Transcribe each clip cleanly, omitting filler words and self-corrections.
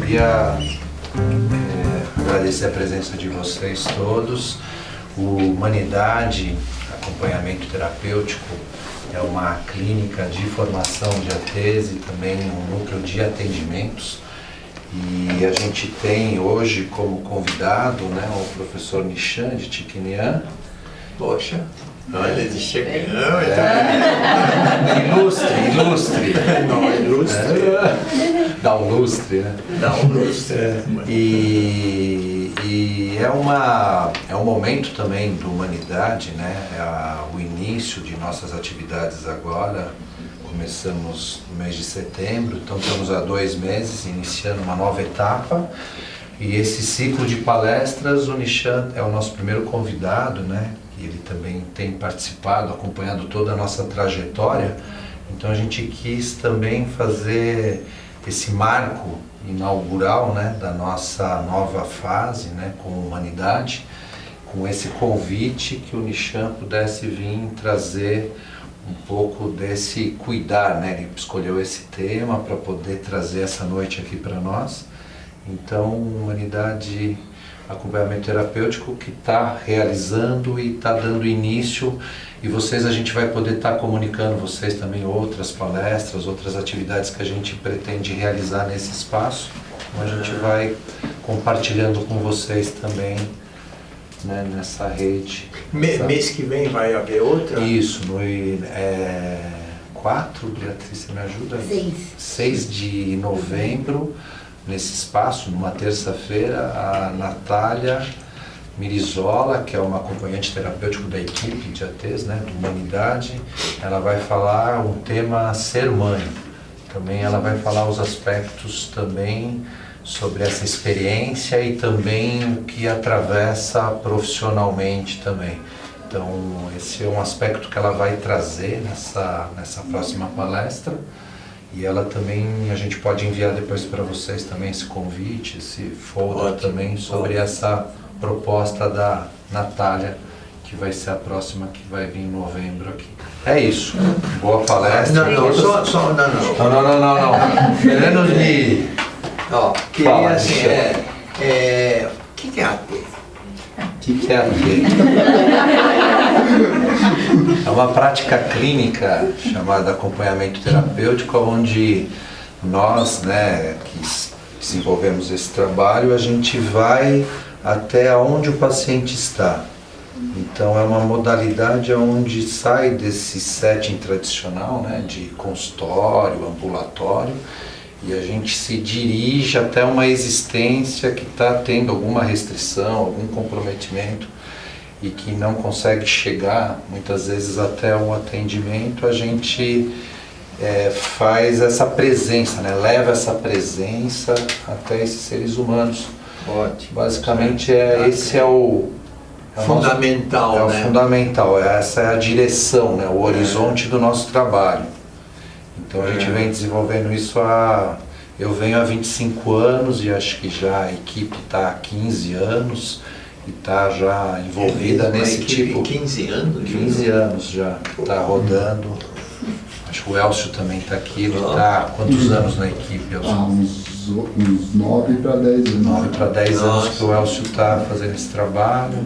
queria agradecer a presença de vocês todos. O Humanidade Acompanhamento Terapêutico é uma clínica de formação de ATs e também um núcleo de atendimentos. E a gente tem hoje como convidado, né, o professor Nishan de Tiquinian. Poxa, olha, de chegando. Ilustre. Não, ilustre. Dá um lustre, né? Dá um lustre. E é um momento também da humanidade, né? O início de nossas atividades agora. Começamos no mês de setembro, então estamos há 2 meses iniciando uma nova etapa. E esse ciclo de palestras, o Nishan é o nosso primeiro convidado, né? Ele também tem participado, acompanhando toda a nossa trajetória. Então a gente quis também fazer esse marco inaugural, né, da nossa nova fase, né, com a humanidade, com esse convite que o Nishan pudesse vir trazer um pouco desse cuidar, né? Ele escolheu esse tema para poder trazer essa noite aqui para nós. Então, Humanidade Acompanhamento Terapêutico que está realizando e está dando início, e vocês, a gente vai poder estar comunicando vocês também outras palestras, outras atividades que a gente pretende realizar nesse espaço. Então a gente vai compartilhando com vocês também, né, nessa rede. Mês que vem vai haver outra? Isso, no 4, Beatriz, você me ajuda? 6 de novembro, nesse espaço, numa terça-feira, a Natália Mirizola, que é uma acompanhante terapêutica da equipe de ATs, né, do Humanidade, ela vai falar um tema ser mãe. Também ela vai falar os aspectos também sobre essa experiência e também o que atravessa profissionalmente também. Então, esse é um aspecto que ela vai trazer nessa próxima palestra. E ela também, a gente pode enviar depois para vocês também esse convite, esse folder também sobre essa proposta da Natália, que vai ser a próxima que vai vir em novembro aqui. É isso. Boa palestra. Não. Menos de... Ó, queria assim, o que é AT? O que é AT? É uma prática clínica chamada acompanhamento terapêutico, onde nós, né, que desenvolvemos esse trabalho, a gente vai até onde o paciente está. Então é uma modalidade onde sai desse setting tradicional, né, de consultório, ambulatório, e a gente se dirige até uma existência que está tendo alguma restrição, algum comprometimento e que não consegue chegar muitas vezes até o atendimento. A gente faz essa presença, né, leva essa presença até esses seres humanos. Ótimo. Basicamente esse é o fundamental, nosso, né? É o fundamental, essa é a direção, né, o horizonte do nosso trabalho. Então a gente vem desenvolvendo isso eu venho há 25 anos e acho que já a equipe está há 15 anos e está já envolvida nesse tipo... 15 anos? 15 anos já, está rodando. Acho que o Elcio também está aqui, ele está há quantos anos na equipe, Elcio? Uns 9 para 10 anos. 9 para 10 anos que o Elcio está fazendo esse trabalho.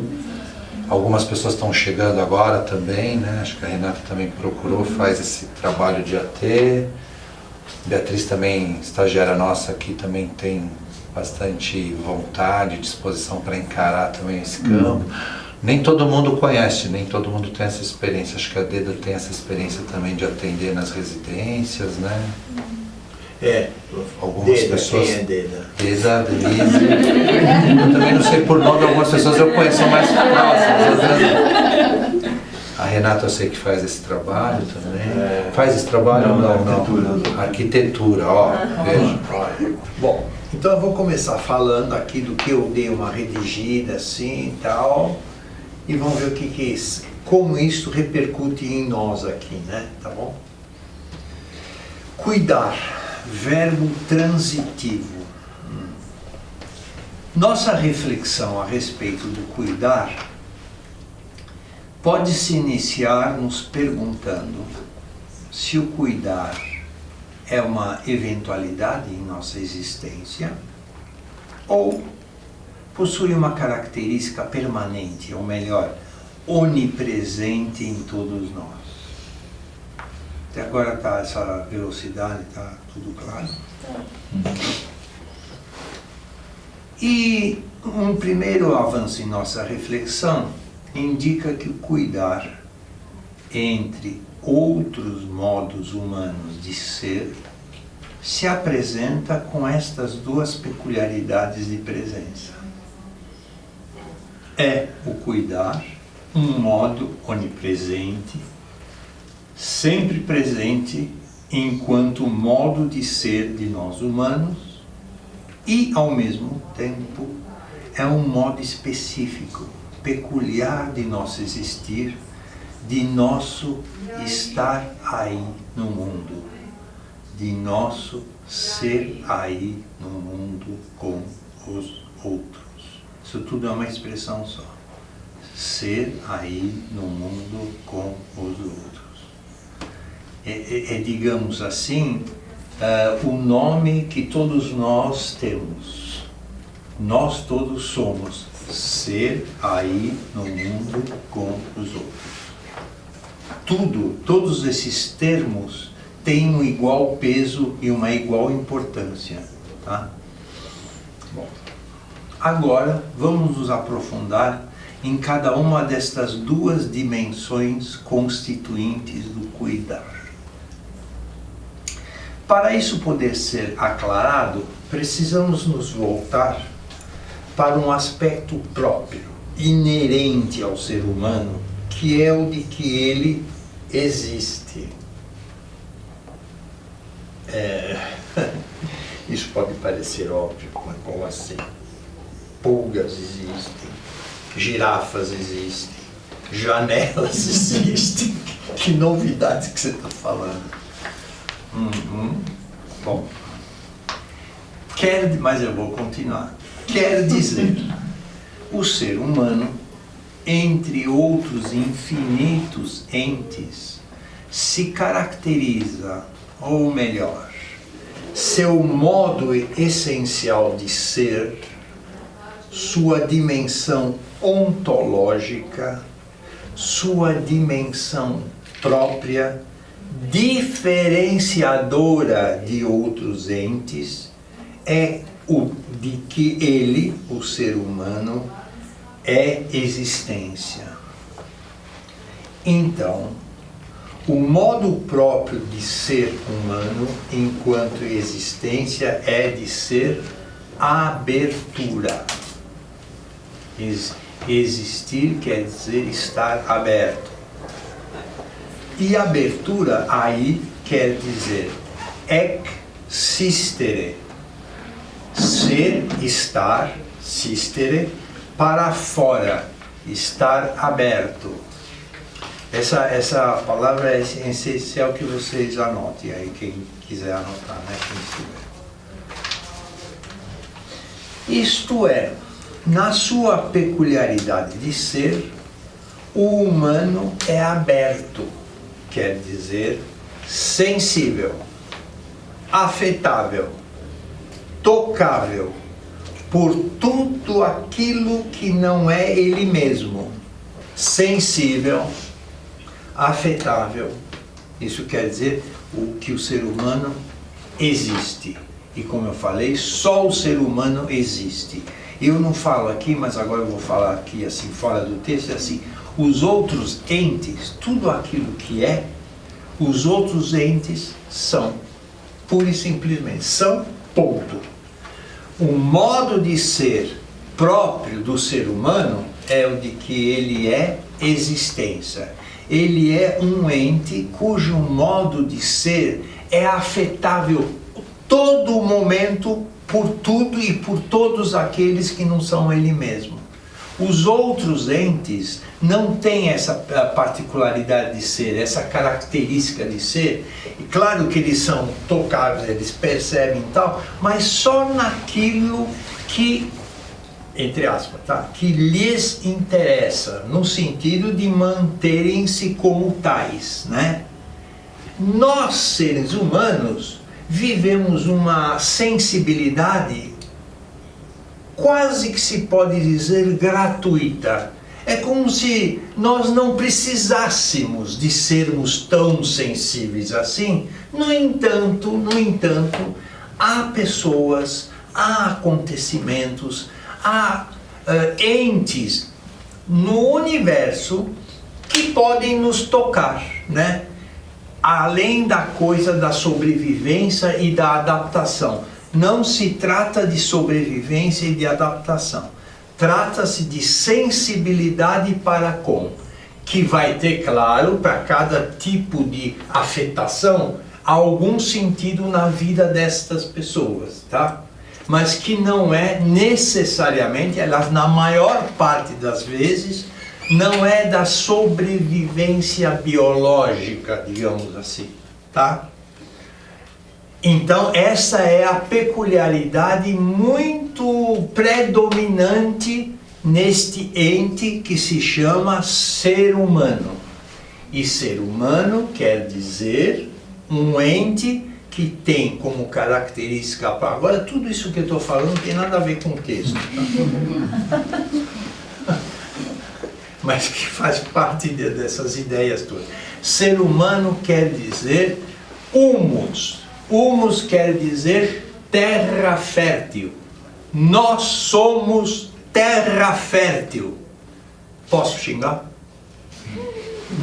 Algumas pessoas estão chegando agora também, né? Acho que a Renata também procurou, faz esse trabalho de AT. Beatriz também, estagiária nossa aqui, também tem bastante vontade, disposição para encarar também esse campo. Nem todo mundo conhece, nem todo mundo tem essa experiência. Acho que a Deda tem essa experiência também de atender nas residências, né? Algumas pessoas. Quem é Deda? Deda, Denise. Eu também não sei por nome, algumas pessoas eu conheço mais próximas. Né? A Renata eu sei que faz esse trabalho também. Faz esse trabalho? Não. Arquitetura, ó, veja. Bom, então eu vou começar falando aqui do que eu dei uma redigida assim e tal. E vamos ver como isso repercute em nós aqui, né? Tá bom? Cuidar, verbo transitivo. Nossa reflexão a respeito do cuidar pode se iniciar nos perguntando se o cuidar é uma eventualidade em nossa existência ou possui uma característica permanente, ou melhor, onipresente em todos nós. Até agora está essa velocidade, está tudo claro? E um primeiro avanço em nossa reflexão indica que o cuidar entre outros modos humanos de ser se apresenta com estas duas peculiaridades de presença. É o cuidar um modo onipresente, sempre presente enquanto modo de ser de nós humanos, e ao mesmo tempo é um modo específico, peculiar de nosso existir, de nosso estar aí no mundo, de nosso ser aí no mundo com os outros. Isso tudo é uma expressão só. Ser aí no mundo com os outros. Digamos assim, o nome que todos nós temos. Nós todos somos ser aí no mundo com os outros. Todos esses termos têm um igual peso e uma igual importância. Tá? Bom, agora vamos nos aprofundar em cada uma destas duas dimensões constituintes do cuidar. Para isso poder ser aclarado, precisamos nos voltar para um aspecto próprio, inerente ao ser humano, que é o de que ele existe. Isso pode parecer óbvio, mas como assim? Pulgas existem, girafas existem, janelas existem. Que novidade que você está falando? Bom, mas eu vou continuar. Quer dizer, o ser humano, entre outros infinitos entes, se caracteriza, ou melhor, seu modo essencial de ser, sua dimensão ontológica, sua dimensão própria, diferenciadora de outros entes, é o de que ele, o ser humano, é existência. Então, o modo próprio de ser humano, enquanto existência, é de ser abertura. Existir quer dizer estar aberto. E abertura aí quer dizer existere. Ser, estar, sistere, para fora, estar aberto. Essa palavra é essencial que vocês anotem aí, quem quiser anotar, né? Quem estiver. Isto é, na sua peculiaridade de ser, o humano é aberto, quer dizer sensível, afetável, tocável por tudo aquilo que não é ele mesmo. Sensível, afetável, isso quer dizer o que o ser humano existe. E como eu falei, só o ser humano existe. Eu não falo aqui, mas agora eu vou falar aqui assim, fora do texto, é assim: os outros entes, tudo aquilo que é, os outros entes são, pura e simplesmente, são, ponto. O modo de ser próprio do ser humano é o de que ele é existência. Ele é um ente cujo modo de ser é afetável todo momento por tudo e por todos aqueles que não são ele mesmo. Os outros entes não têm essa particularidade de ser, essa característica de ser. E claro que eles são tocáveis, eles percebem e tal, mas só naquilo que, entre aspas, tá? Que lhes interessa, no sentido de manterem-se como tais, né? Nós, seres humanos, vivemos uma sensibilidade quase que se pode dizer gratuita. É como se nós não precisássemos de sermos tão sensíveis assim. No entanto, há pessoas, há acontecimentos, há entes no universo que podem nos tocar, né? Além da coisa da sobrevivência e da adaptação. Não se trata de sobrevivência e de adaptação. Trata-se de sensibilidade para com, que vai ter, claro, para cada tipo de afetação, algum sentido na vida destas pessoas, tá? Mas que não é necessariamente, elas na maior parte das vezes, não é da sobrevivência biológica, digamos assim, tá? Então essa é a peculiaridade muito predominante neste ente que se chama ser humano. E ser humano quer dizer um ente que tem como característica... Agora tudo isso que eu estou falando não tem nada a ver com o texto, tá? Mas que faz parte dessas ideias todas. Ser humano quer dizer humus. Humus quer dizer terra fértil. Nós somos terra fértil. Posso xingar?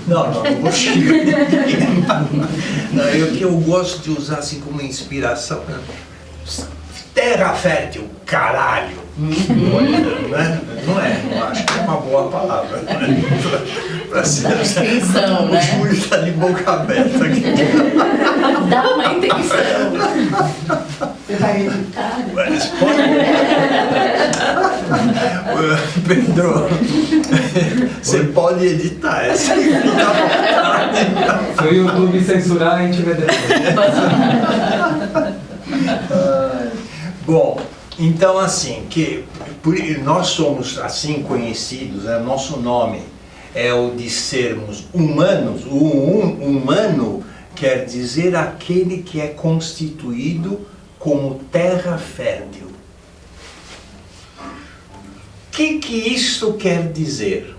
Não vou xingar ninguém. Não, eu gosto de usar assim como inspiração. Terra fértil, caralho. Né? Não acho que é uma boa palavra. Para ser o Júlio está de boca aberta aqui. Dá uma intenção. Você vai editar? Mas pode... Pedro, você pode editar essa. Se o YouTube censurar, a gente vai depois. Bom, então assim, nós somos assim conhecidos, né? Nosso nome é o de sermos humanos. O humano quer dizer aquele que é constituído como terra fértil. O que isto quer dizer?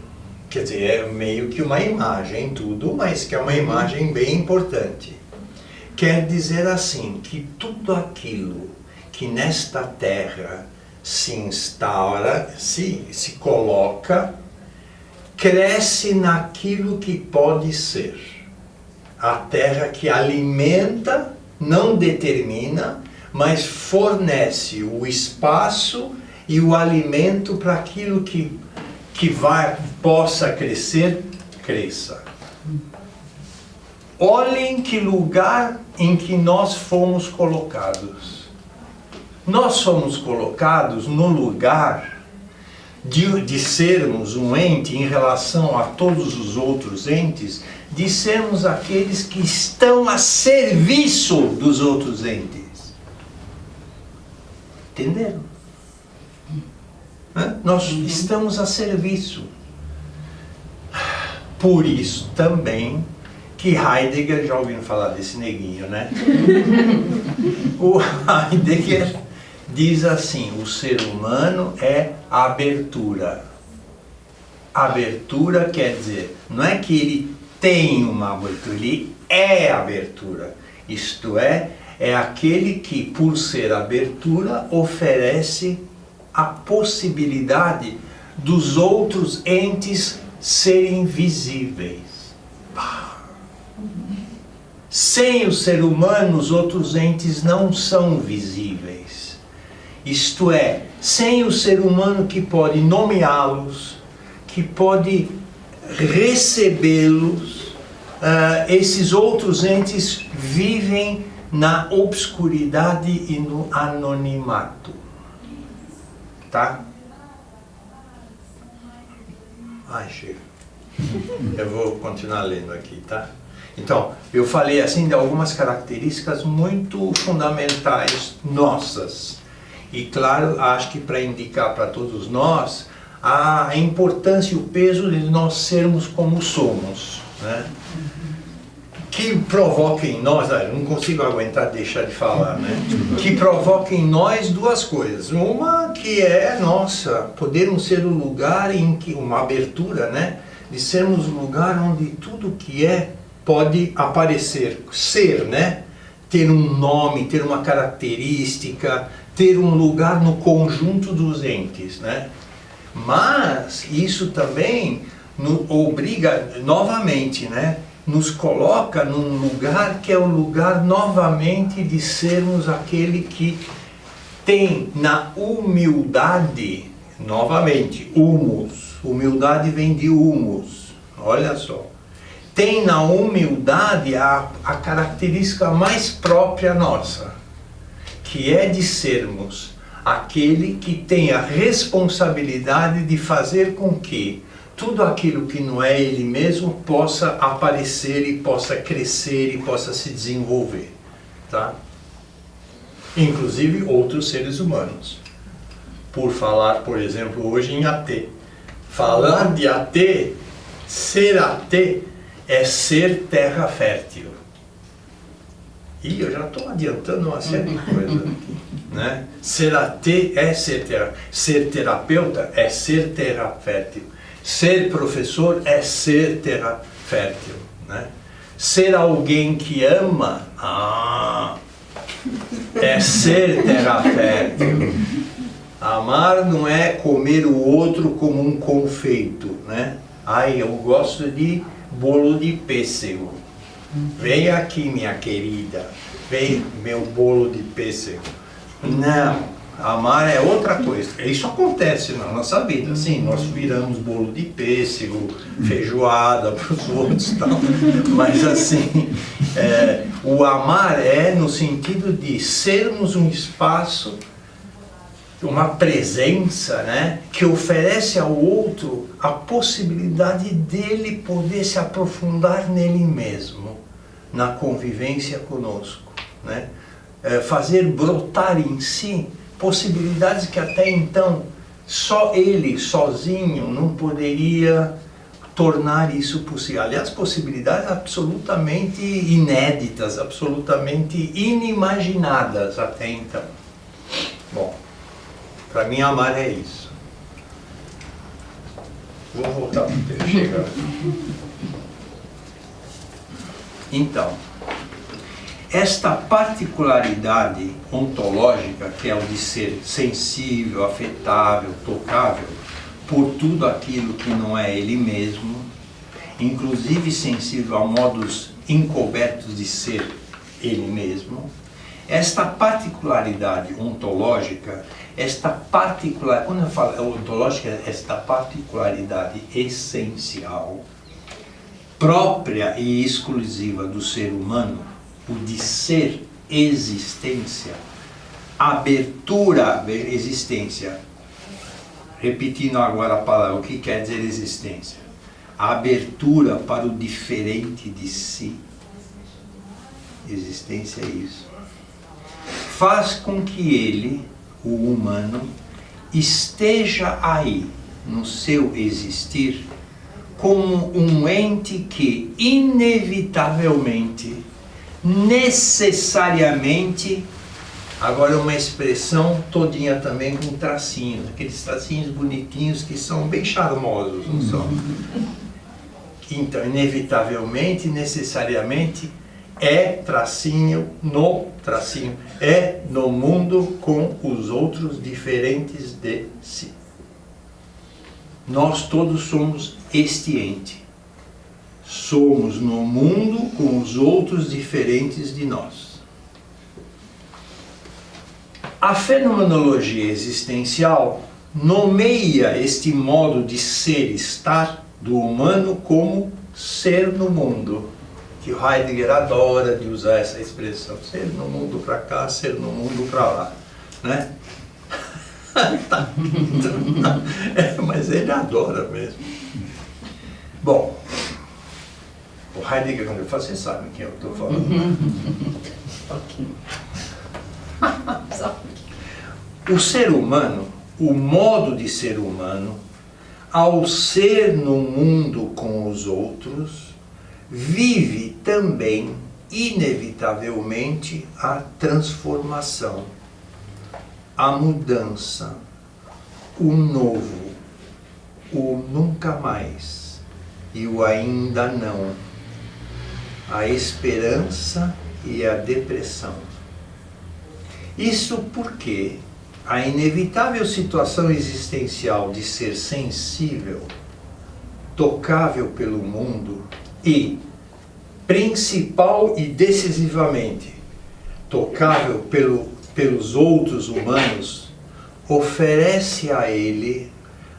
Quer dizer, é meio que uma imagem tudo, mas que é uma imagem bem importante. Quer dizer assim, que tudo aquilo que nesta terra se instaura, se coloca, cresce naquilo que pode ser. A terra que alimenta, não determina, mas fornece o espaço e o alimento para aquilo que possa crescer, cresça. Olhem que lugar em que nós fomos colocados. Nós fomos colocados no lugar de sermos um ente em relação a todos os outros entes, de sermos aqueles que estão a serviço dos outros entes. Entenderam? Nós estamos a serviço. Por isso também que Heidegger, já ouviram falar desse neguinho, né? O Heidegger diz assim, o ser humano é abertura. Abertura quer dizer, não é que ele tem uma abertura, ele é abertura. Isto é aquele que, por ser abertura, oferece a possibilidade dos outros entes serem visíveis. Sem o ser humano, os outros entes não são visíveis. Isto é, sem o ser humano que pode nomeá-los, que pode recebê-los, esses outros entes vivem na obscuridade e no anonimato. Tá? Chega. Eu vou continuar lendo aqui, tá? Então, eu falei assim de algumas características muito fundamentais nossas. E claro, acho que para indicar para todos nós a importância e o peso de nós sermos como somos, né? que provoca em nós, eu não consigo aguentar deixar de falar, né? Que provoca em nós duas coisas. Uma que é, nossa, podermos ser o lugar em que, uma abertura, né? De sermos o lugar onde tudo que é pode aparecer, ser, né? Ter um nome, ter uma característica, ter um lugar no conjunto dos entes, né? Mas isso também nos obriga, novamente, né? Nos coloca num lugar que é o lugar novamente de sermos aquele que tem na humildade, novamente, humus, humildade vem de humus, olha só, tem na humildade a característica mais própria nossa, que é de sermos aquele que tem a responsabilidade de fazer com que tudo aquilo que não é ele mesmo possa aparecer e possa crescer e possa se desenvolver, tá? Inclusive outros seres humanos. Por falar, por exemplo, hoje em AT. Falar de AT, ser AT é ser terra fértil. E eu já estou adiantando uma série de coisas aqui, né? Ser AT é ser terra. Ser terapeuta é ser terra fértil. Ser professor é ser terra fértil, né? Ser alguém que ama, é ser terra fértil. Amar não é comer o outro como um confeito, né? Ai, eu gosto de bolo de pêssego. Vem aqui, minha querida, vem meu bolo de pêssego. Não. Amar é outra coisa. Isso acontece na nossa vida. Sim, nós viramos bolo de pêssego, feijoada para os outros e tal. Mas assim, o amar é no sentido de sermos um espaço, uma presença, né, que oferece ao outro a possibilidade dele poder se aprofundar nele mesmo, na convivência conosco, né? Fazer brotar em si possibilidades que até então só ele, sozinho, não poderia tornar isso possível. Aliás, possibilidades absolutamente inéditas, absolutamente inimaginadas até então. Bom, para mim amar é isso. Vou voltar para o texto chegar. Então, esta particularidade ontológica, que é o de ser sensível, afetável, tocável, por tudo aquilo que não é ele mesmo, inclusive sensível a modos encobertos de ser ele mesmo, esta particularidade ontológica, quando eu falo ontológica, esta particularidade essencial, própria e exclusiva do ser humano, o de ser existência, abertura, existência, repetindo agora a palavra, o que quer dizer existência? A abertura para o diferente de si. Existência é isso. Faz com que ele, o humano, esteja aí, no seu existir, como um ente que, inevitavelmente, necessariamente, agora uma expressão todinha também com tracinhos, aqueles tracinhos bonitinhos que são bem charmosos, não são? Então, inevitavelmente, necessariamente, é no mundo com os outros diferentes de si. Nós todos somos este ente. Somos no mundo com os outros diferentes de nós. A fenomenologia existencial nomeia este modo de ser, estar do humano como ser no mundo, que Heidegger adora de usar essa expressão, ser no mundo para cá, ser no mundo para lá, né? Mas ele adora mesmo. Bom, o Heidegger, quando eu falo, vocês sabem quem eu estou falando. O ser humano, o modo de ser humano, ao ser no mundo com os outros, vive também, inevitavelmente, a transformação, a mudança, o novo, o nunca mais e o ainda não, a esperança e a depressão. Isso porque a inevitável situação existencial de ser sensível, tocável pelo mundo e, principal e decisivamente, tocável pelos outros humanos, oferece a ele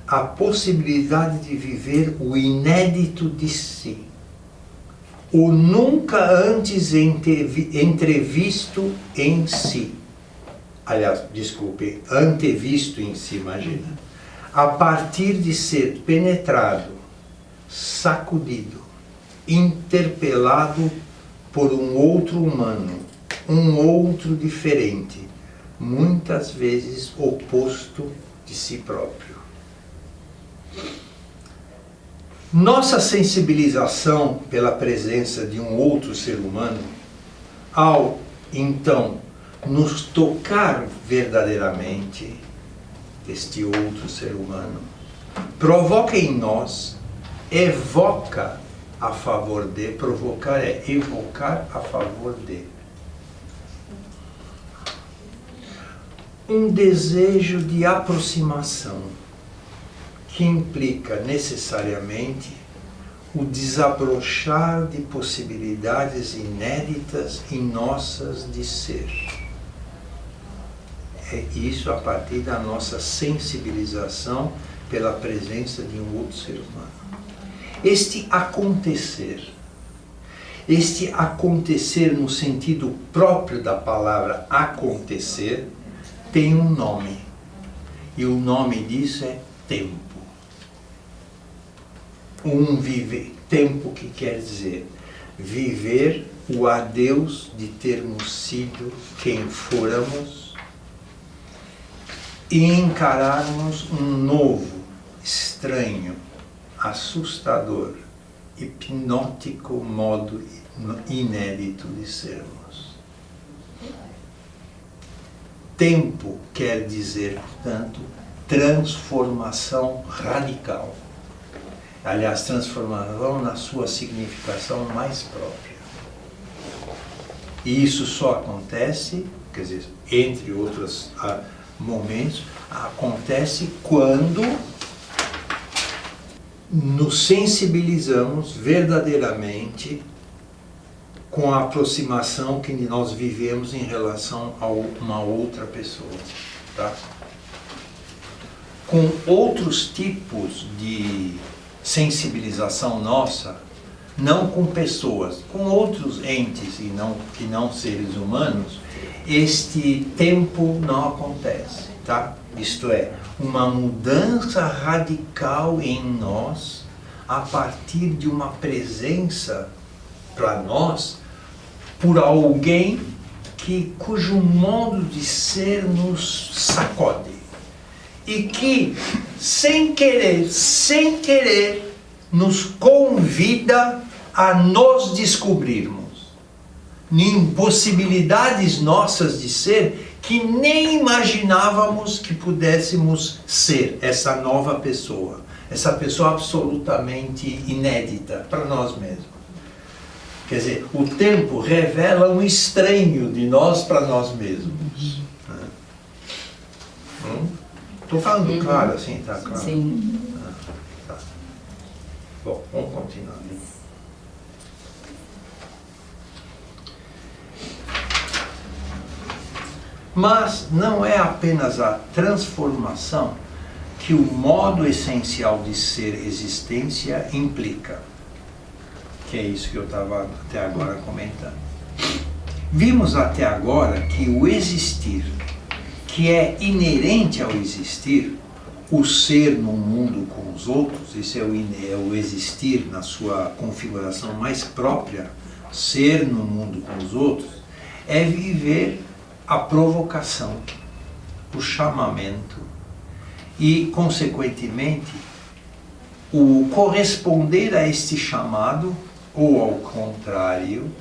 a possibilidade de viver o inédito de si, o nunca antes entrevisto em si. Aliás, desculpe, antevisto em si, imagina. A partir de ser penetrado, sacudido, interpelado por um outro humano, um outro diferente, muitas vezes oposto de si próprio. Nossa sensibilização pela presença de um outro ser humano, ao, então, nos tocar verdadeiramente este outro ser humano, provoca em nós, evoca a favor de, provocar é evocar a favor de, um desejo de aproximação que implica necessariamente o desabrochar de possibilidades inéditas e nossas de ser. É isso a partir da nossa sensibilização pela presença de um outro ser humano. Este acontecer no sentido próprio da palavra acontecer, tem um nome. E o nome disso é tempo. Tempo que quer dizer viver o adeus de termos sido quem fôramos e encararmos um novo, estranho, assustador, hipnótico modo inédito de sermos. Tempo quer dizer, portanto, transformação radical. Aliás, transformação na sua significação mais própria. E isso só acontece, quer dizer, entre outros momentos, acontece quando nos sensibilizamos verdadeiramente com a aproximação que nós vivemos em relação a uma outra pessoa, tá? Com outros tipos de sensibilização nossa, não com pessoas, com outros entes e que não seres humanos, este tempo não acontece, tá? Isto é, uma mudança radical em nós a partir de uma presença para nós por alguém cujo modo de ser nos sacode e que, sem querer, nos convida a nos descobrirmos em possibilidades nossas de ser que nem imaginávamos que pudéssemos ser essa nova pessoa, essa pessoa absolutamente inédita para nós mesmos. Quer dizer, o tempo revela um estranho de nós para nós mesmos. Estou falando claro assim, tá claro? Sim. Tá. Bom, vamos continuar. Mas não é apenas a transformação que o modo essencial de ser existência implica, que é isso que eu estava até agora comentando. Vimos até agora que o existir, que é inerente ao existir, o ser no mundo com os outros, esse é o existir na sua configuração mais própria, ser no mundo com os outros, é viver a provocação, o chamamento e, consequentemente, o corresponder a este chamado ou ao contrário,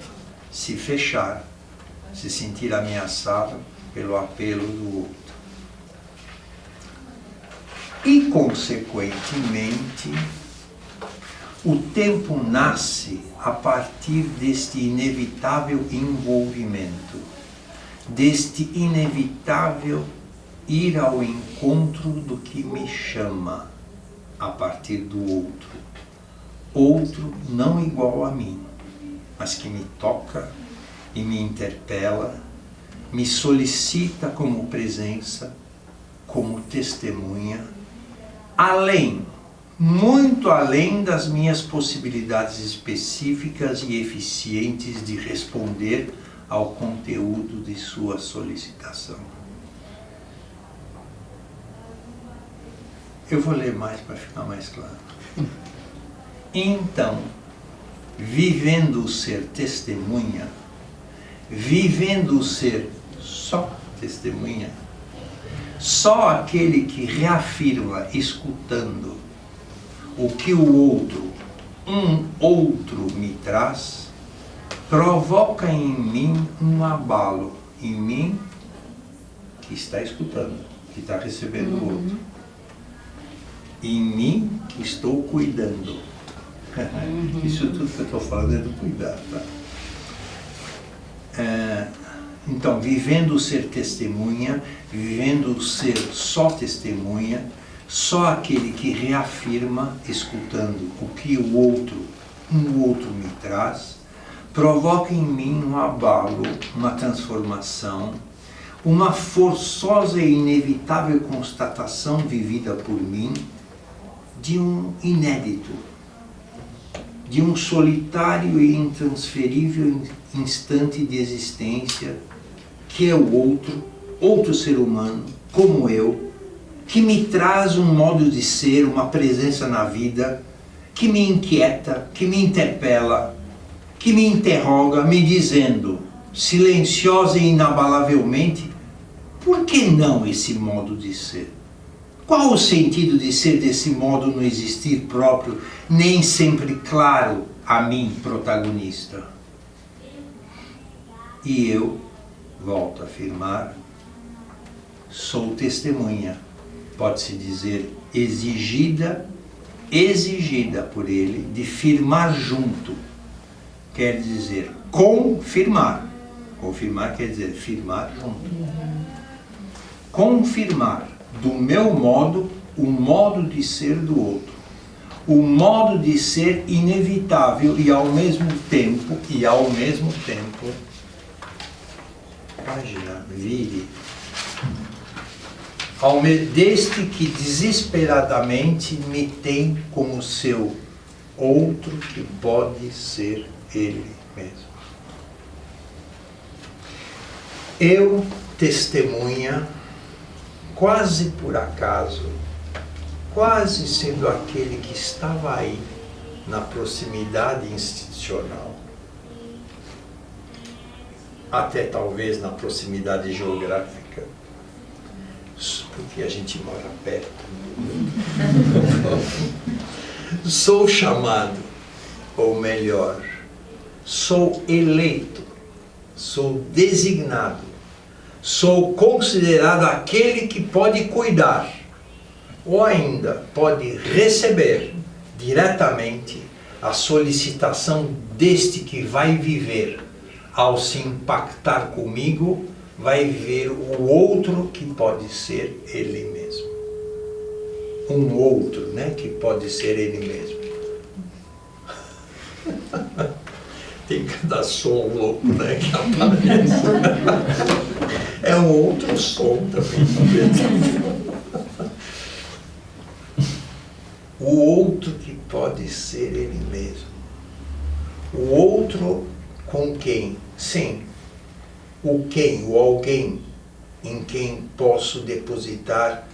se fechar, se sentir ameaçado pelo apelo do outro. E, consequentemente, o tempo nasce a partir deste inevitável envolvimento, deste inevitável ir ao encontro do que me chama a partir do outro. Outro não igual a mim, mas que me toca e me interpela, me solicita como presença, como testemunha, além, muito além das minhas possibilidades específicas e eficientes de responder ao conteúdo de sua solicitação. Eu vou ler mais para ficar mais claro. Então, vivendo o ser testemunha, vivendo o ser só testemunha, só aquele que reafirma, escutando, o que o outro, um outro me traz, provoca em mim um abalo, em mim que está escutando, que está recebendo o outro, em mim que estou cuidando. Isso tudo que eu estou falando é do cuidar, tá? Então, vivendo o ser testemunha, vivendo o ser só testemunha, só aquele que reafirma, escutando o que o outro, um outro me traz, provoca em mim um abalo, uma transformação, uma forçosa e inevitável constatação vivida por mim de um inédito, de um solitário e intransferível instante de existência, que é o outro, outro ser humano, como eu, que me traz um modo de ser, uma presença na vida, que me inquieta, que me interpela, que me interroga, me dizendo, silenciosa e inabalavelmente, por que não esse modo de ser? Qual o sentido de ser desse modo no existir próprio, nem sempre claro a mim, protagonista? E eu, volto a afirmar, sou testemunha, pode-se dizer exigida por ele, de firmar junto, quer dizer confirmar. Confirmar quer dizer firmar junto. Confirmar do meu modo, o modo de ser do outro. O modo de ser inevitável e ao mesmo tempo, página, vire, deste que desesperadamente me tem como seu outro que pode ser ele mesmo. Eu, testemunha, quase por acaso, quase sendo aquele que estava aí, na proximidade institucional, até talvez na proximidade geográfica, porque a gente mora perto. Sou chamado, ou melhor, sou eleito, sou designado, sou considerado aquele que pode cuidar, ou ainda pode receber diretamente a solicitação deste que vai viver, ao se impactar comigo, vai ver o outro que pode ser ele mesmo. Um outro, né, que pode ser ele mesmo. Tem cada som louco, né, que aparece. É um outro som também. O outro que pode ser ele mesmo. O outro com quem? Sim. O quem, o alguém em quem posso depositar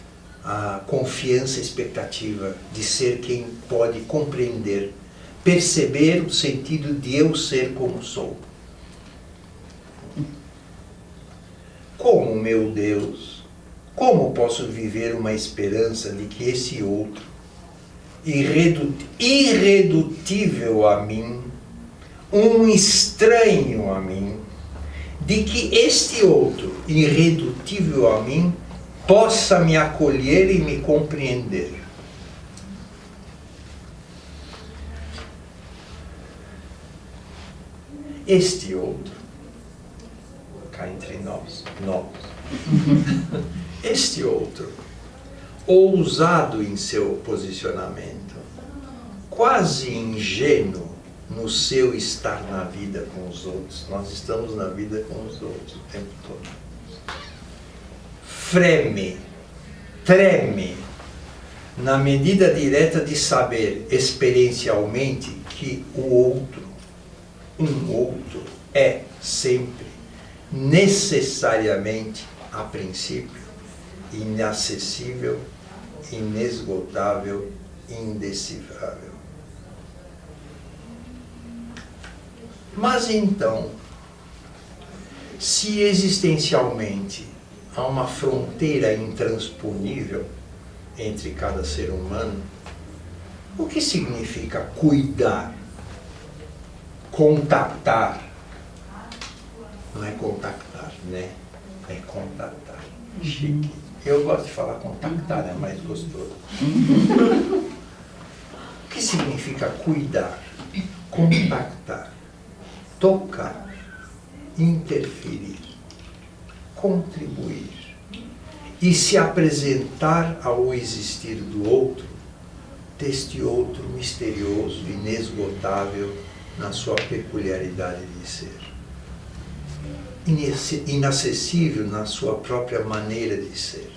a confiança e expectativa de ser quem pode compreender, perceber o sentido de eu ser como sou. Como, meu Deus, como posso viver uma esperança de que esse outro, irredutível a mim, um estranho a mim, de que este outro, irredutível a mim, possa me acolher e me compreender. Este outro, cá entre nós, este outro, ousado em seu posicionamento, quase ingênuo no seu estar na vida com os outros. Nós estamos na vida com os outros o tempo todo. Treme, na medida direta de saber experiencialmente que o outro, um outro, é sempre, necessariamente, a princípio, inacessível, inesgotável, indecifrável. Mas então, se existencialmente há uma fronteira intransponível entre cada ser humano, o que significa cuidar? Contactar? Não é contactar, né? É contatar. Chique. Eu gosto de falar contactar, é mais gostoso. O que significa cuidar? Contactar, tocar, interferir, contribuir e se apresentar ao existir do outro, deste outro misterioso, inesgotável na sua peculiaridade de ser, inacessível na sua própria maneira de ser,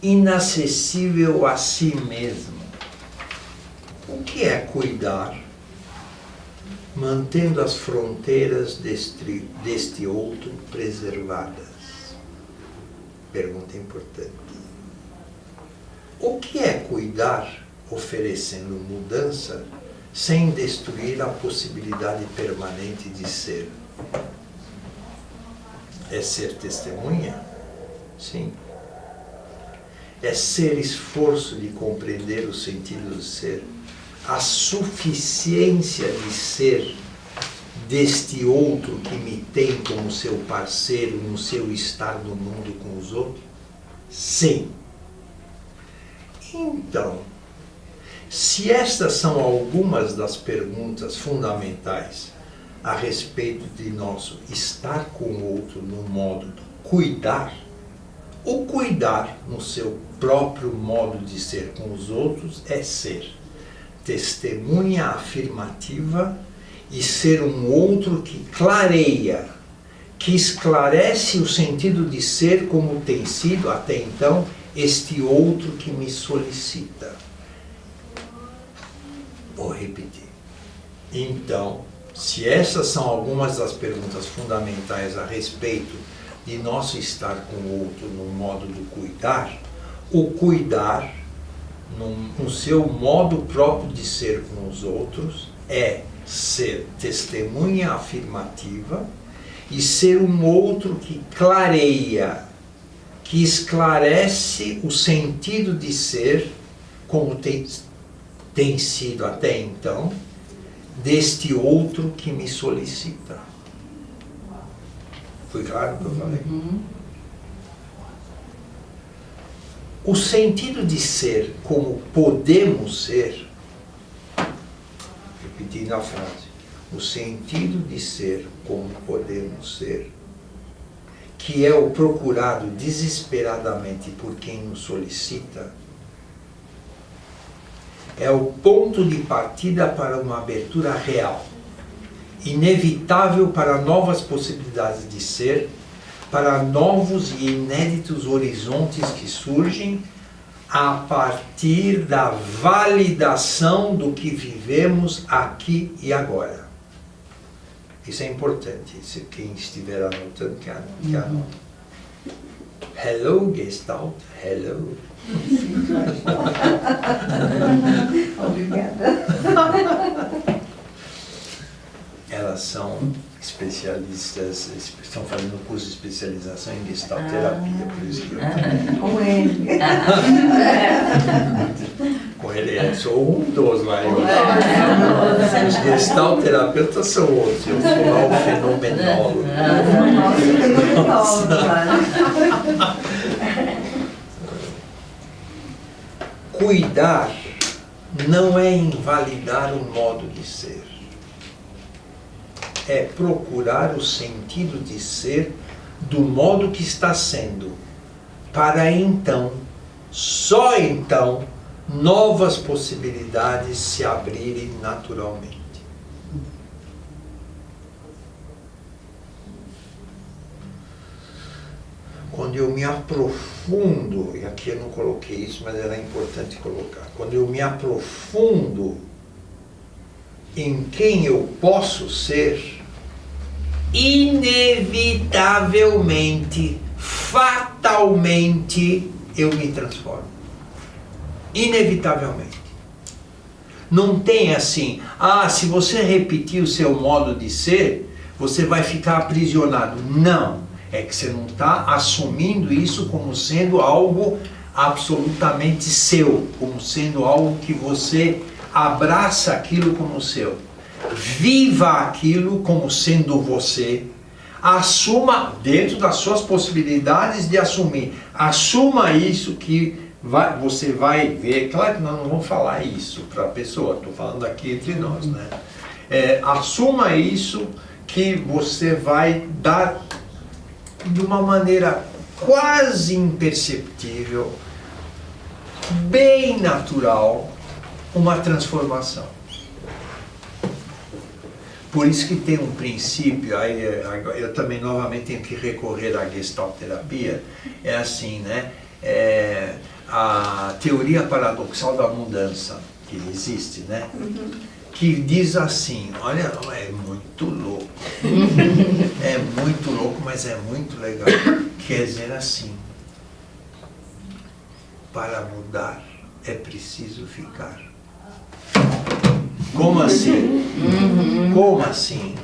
inacessível a si mesmo. O que é cuidar? Mantendo as fronteiras deste outro preservadas. Pergunta importante. O que é cuidar, oferecendo mudança, sem destruir a possibilidade permanente de ser? É ser testemunha? Sim. É ser esforço de compreender o sentido do ser? A suficiência de ser deste outro que me tem como seu parceiro no seu estar no mundo com os outros? Sim. Então, se estas são algumas das perguntas fundamentais a respeito de nosso estar com o outro no modo do cuidar, o cuidar no seu próprio modo de ser com os outros é ser testemunha afirmativa e ser um outro que clareia, que esclarece o sentido de ser como tem sido até então este outro que me solicita. Vou repetir. Então, se essas são algumas das perguntas fundamentais a respeito de nosso estar com o outro no modo do cuidar, o cuidar, no seu modo próprio de ser com os outros, é ser testemunha afirmativa e ser um outro que clareia, que esclarece o sentido de ser, como tem sido até então, deste outro que me solicita. Foi claro o que eu falei? O sentido de ser como podemos ser, repetindo a frase, o sentido de ser como podemos ser, que é o procurado desesperadamente por quem nos solicita, é o ponto de partida para uma abertura real, inevitável para novas possibilidades de ser, para novos e inéditos horizontes que surgem a partir da validação do que vivemos aqui e agora. Isso é importante, se quem estiver anotando, que anote. Hello, Gestalt, hello. Obrigada. Elas são especialistas, estão fazendo um curso de especialização em Gestalt terapia, por isso que eu Com ele. com ele Sou um dos vários. Os gestalterapeutas são outros. Eu sou lá o fenomenólogo. Cuidar não é invalidar o modo de ser. É procurar o sentido de ser do modo que está sendo, para então, só então, novas possibilidades se abrirem naturalmente. Quando eu me aprofundo, e aqui eu não coloquei isso, mas era importante colocar, quando eu me aprofundo em quem eu posso ser, inevitavelmente, fatalmente, eu me transformo. Inevitavelmente. Não tem assim, se você repetir o seu modo de ser, você vai ficar aprisionado. Não. É que você não está assumindo isso como sendo algo absolutamente seu, como sendo algo que você abraça aquilo como seu. Viva aquilo como sendo você. Assuma, dentro das suas possibilidades de assumir, assuma isso que você vai ver. Claro que nós não vamos falar isso para a pessoa, estou falando aqui entre nós, né? Assuma isso que você vai dar de uma maneira quase imperceptível, bem natural, uma transformação. Por isso que tem um princípio, aí eu também novamente tenho que recorrer à gestalterapia, é assim, né? A teoria paradoxal da mudança, que existe, né? Que diz assim, olha, é muito louco, é muito louco, mas é muito legal. Quer dizer assim, para mudar é preciso ficar. Como assim? Como assim?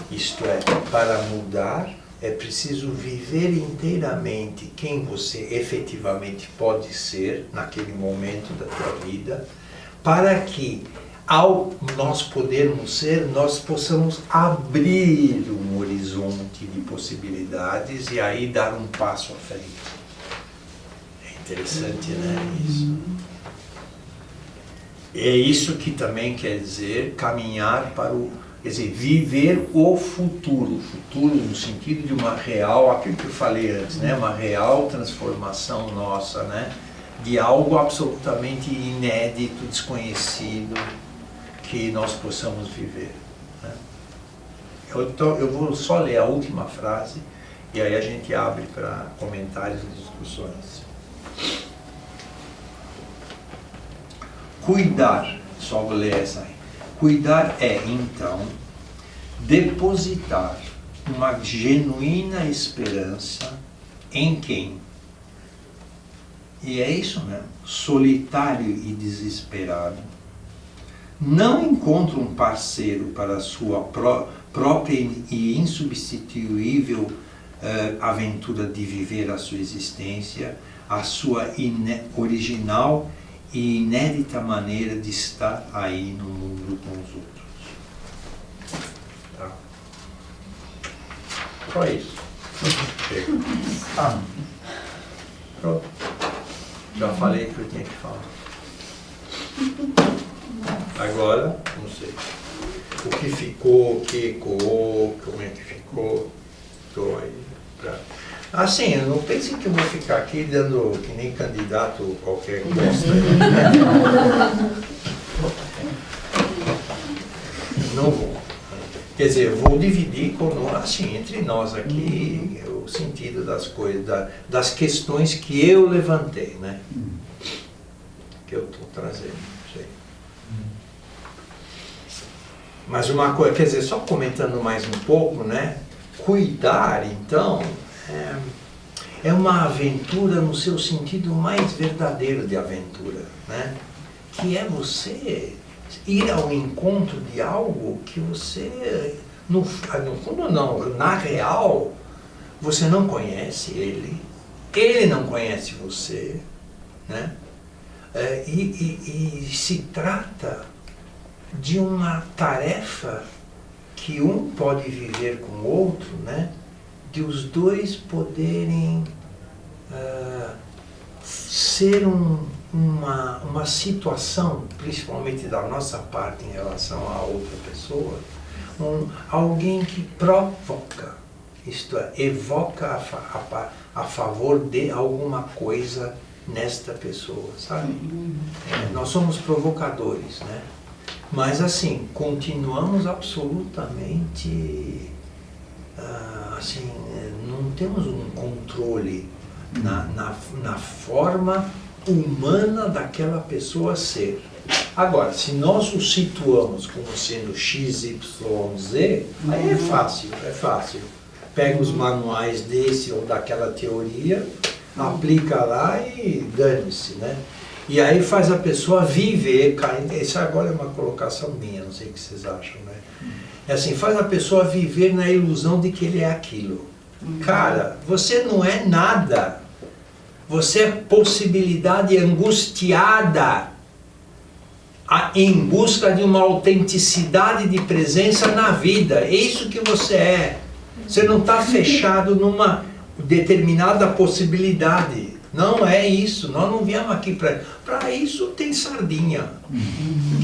Isto é, para mudar é preciso viver inteiramente quem você efetivamente pode ser naquele momento da tua vida, para que ao nós podermos ser, nós possamos abrir um horizonte de possibilidades e aí dar um passo à frente. É interessante, né? Isso. É isso que também quer dizer caminhar para o... Quer dizer, viver o futuro. Futuro no sentido de uma real, aquilo que eu falei antes, né? Uma real transformação nossa, né? De algo absolutamente inédito, desconhecido, que nós possamos viver, né? Eu vou só ler a última frase e aí a gente abre para comentários e discussões. Cuidar, só vou ler essa aí. Cuidar é, então, depositar uma genuína esperança em quem? E é isso mesmo, solitário e desesperado, não encontra um parceiro para a sua própria e insubstituível aventura de viver a sua existência, a sua original e inédita maneira de estar aí no mundo com os outros. Tá? Só isso. Chega. Pronto. Já falei o que eu tinha que falar. Agora, não sei. O que ficou, o que ecoou, como é que ficou, estou aí pra... Assim, não pensem que eu vou ficar aqui dando que nem candidato qualquer coisa. Não vou. Quer dizer, eu vou dividir assim, entre nós aqui o sentido das coisas, das questões que eu levantei, né? Que eu estou trazendo, não sei. Mas uma coisa, quer dizer, só comentando mais um pouco, né? Cuidar, então, é uma aventura no seu sentido mais verdadeiro de aventura, né? Que é você ir ao encontro de algo que você, no fundo não, na real, você não conhece ele não conhece você, né? E se trata de uma tarefa que um pode viver com o outro, né? De os dois poderem ser uma situação, principalmente da nossa parte em relação a outra pessoa, alguém que provoca, isto é, evoca a favor de alguma coisa nesta pessoa, sabe? Nós somos provocadores, né? Mas assim, continuamos absolutamente, assim, não temos um controle na forma humana daquela pessoa ser. Agora, se nós o situamos como sendo X, Y, Z, aí é fácil. Pega os manuais desse ou daquela teoria, aplica lá e dane-se, né? E aí faz a pessoa viver, isso agora é uma colocação minha, não sei o que vocês acham, né? É assim, faz a pessoa viver na ilusão de que ele é aquilo. Cara, você não é nada. Você é possibilidade angustiada em busca de uma autenticidade de presença na vida. É isso que você é. Você não está fechado numa determinada possibilidade. Não é isso. Nós não viemos aqui para isso. Tem sardinha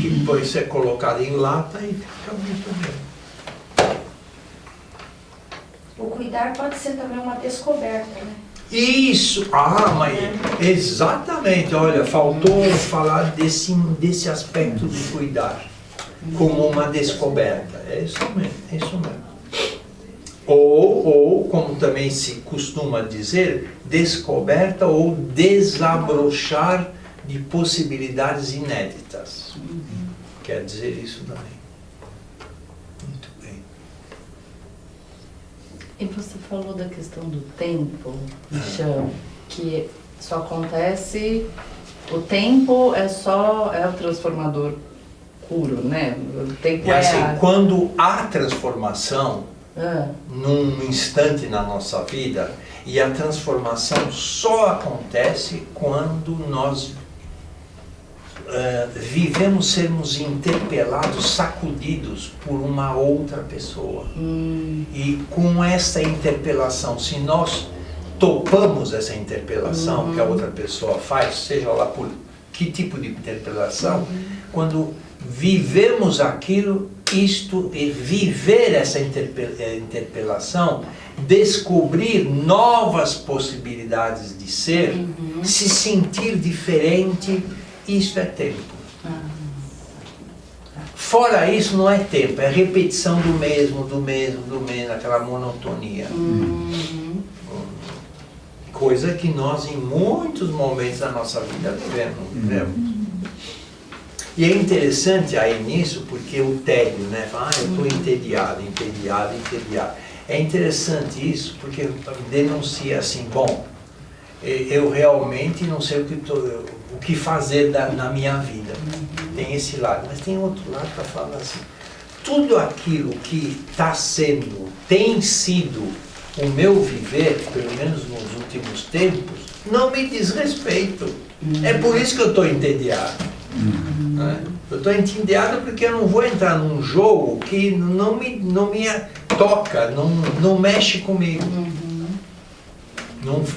que depois ser colocada em lata e fica muito bem. O cuidar pode ser também uma descoberta, né? Isso! Mas exatamente, olha, faltou falar desse aspecto de cuidar como uma descoberta. É isso mesmo. Ou como também se costuma dizer, descoberta ou desabrochar de possibilidades inéditas. Quer dizer isso também. Muito bem. E você falou da questão do tempo, Michel, que só acontece, o tempo é o transformador puro, né? O tempo E assim, a... quando há transformação, num instante na nossa vida, e a transformação só acontece quando nós vivemos sermos interpelados, sacudidos por uma outra pessoa. E com essa interpelação, se nós topamos essa interpelação que a outra pessoa faz, seja lá por que tipo de interpelação, quando vivemos aquilo, viver essa interpelação, descobrir novas possibilidades de ser, se sentir diferente, isso é tempo. Fora isso não é tempo, é repetição do mesmo, aquela monotonia. Coisa que nós em muitos momentos da nossa vida vivemos. E é interessante aí nisso, porque o tédio, né? Eu estou entediado. É interessante isso, porque denuncia assim, bom, eu realmente não sei o que fazer na minha vida. Tem esse lado, mas tem outro lado para falar assim, tudo aquilo que tem sido o meu viver, pelo menos nos últimos tempos, não me diz respeito. É por isso que eu estou entediado. Eu estou entediado porque eu não vou entrar num jogo que não me toca, não mexe comigo.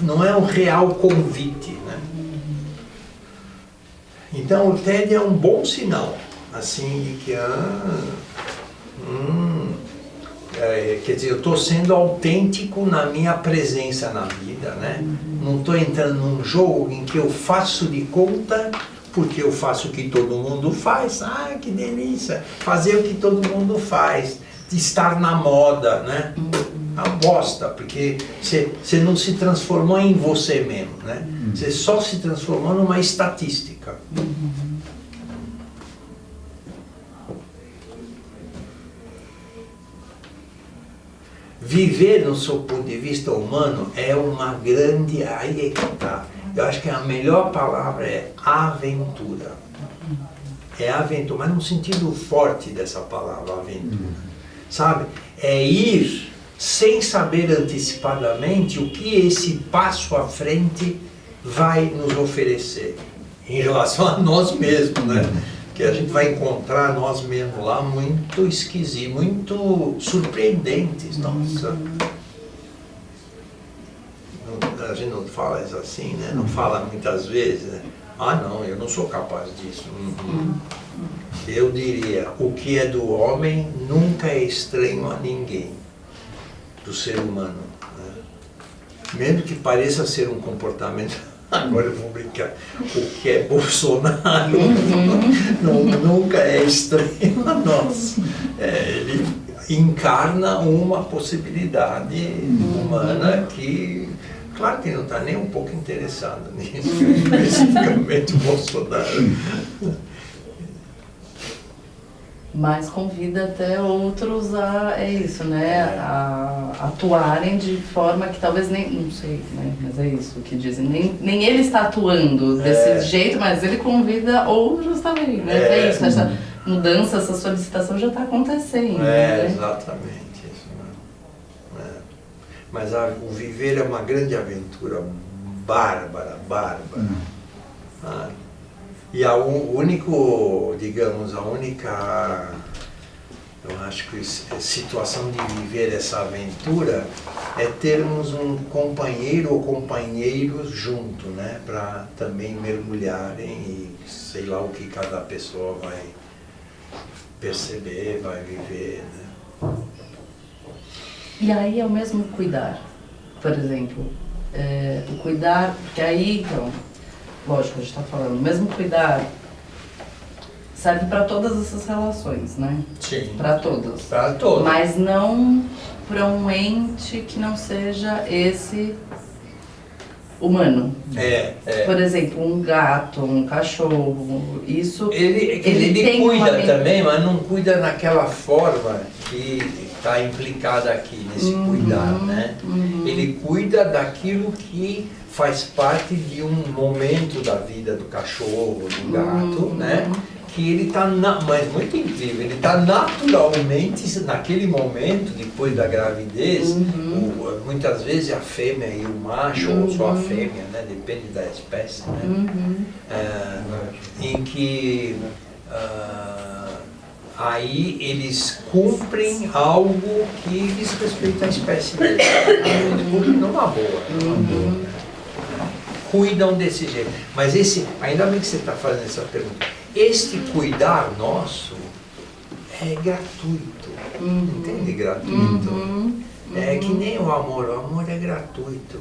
Não é um real convite, né? Então o tédio é um bom sinal, assim, de que quer dizer, eu estou sendo autêntico na minha presença na vida, né? Não estou entrando num jogo em que eu faço de conta porque eu faço o que todo mundo faz. Que delícia! Fazer o que todo mundo faz, estar na moda, né? A bosta, porque você não se transformou em você mesmo, né? Você só se transformou numa estatística. Viver, no seu ponto de vista humano, é uma grande... Aí é que tá. Eu acho que a melhor palavra é aventura. É aventura, mas num sentido forte dessa palavra, aventura. Sabe? É ir sem saber antecipadamente o que esse passo à frente vai nos oferecer. em relação a nós mesmos, né? Que a gente vai encontrar nós mesmos lá muito esquisitos, muito surpreendentes, nossa. A gente não fala isso assim, né? Não fala muitas vezes, né? Ah, não, eu não sou capaz disso. Eu diria, o que é do homem nunca é estranho a ninguém, do ser humano, né? Mesmo que pareça ser um comportamento, agora eu vou brincar, o que é Bolsonaro nunca é estranho a nós. Ele encarna uma possibilidade humana que, claro que não está nem um pouco interessado nisso, especificamente o Bolsonaro. Mas convida até outros a, é isso, né, a atuarem de forma que talvez nem, não sei, né, mas é isso que dizem, nem ele está atuando desse jeito, mas ele convida outros também, né, é isso, essa mudança, essa solicitação já está acontecendo. Né? Exatamente isso, né? Mas o viver é uma grande aventura bárbara. E a única, eu acho que situação de viver essa aventura é termos um companheiro ou companheiros junto, né? Para também mergulharem e sei lá o que cada pessoa vai perceber, vai viver, né? E aí é o mesmo cuidar, por exemplo, o cuidar, porque aí, então, lógico, a gente está falando, o mesmo cuidar serve para todas essas relações, né? Sim. Para todas. Para todos. Mas não para um ente que não seja esse humano. Por exemplo, um gato, um cachorro, isso... Ele cuida também, mas não cuida naquela forma que está implicada aqui, nesse cuidar, né? Ele cuida daquilo que faz parte de um momento da vida do cachorro, do gato, né? Que ele está, mas muito incrível, ele está naturalmente, naquele momento, depois da gravidez, muitas vezes a fêmea e o macho, ou só a fêmea, né? Depende da espécie, né? Em que aí eles cumprem algo que diz respeito à espécie deles. Numa boa, né? Cuidam desse jeito. Mas ainda bem que você está fazendo essa pergunta, este cuidar nosso é gratuito, entende? Gratuito. É que nem o amor é gratuito.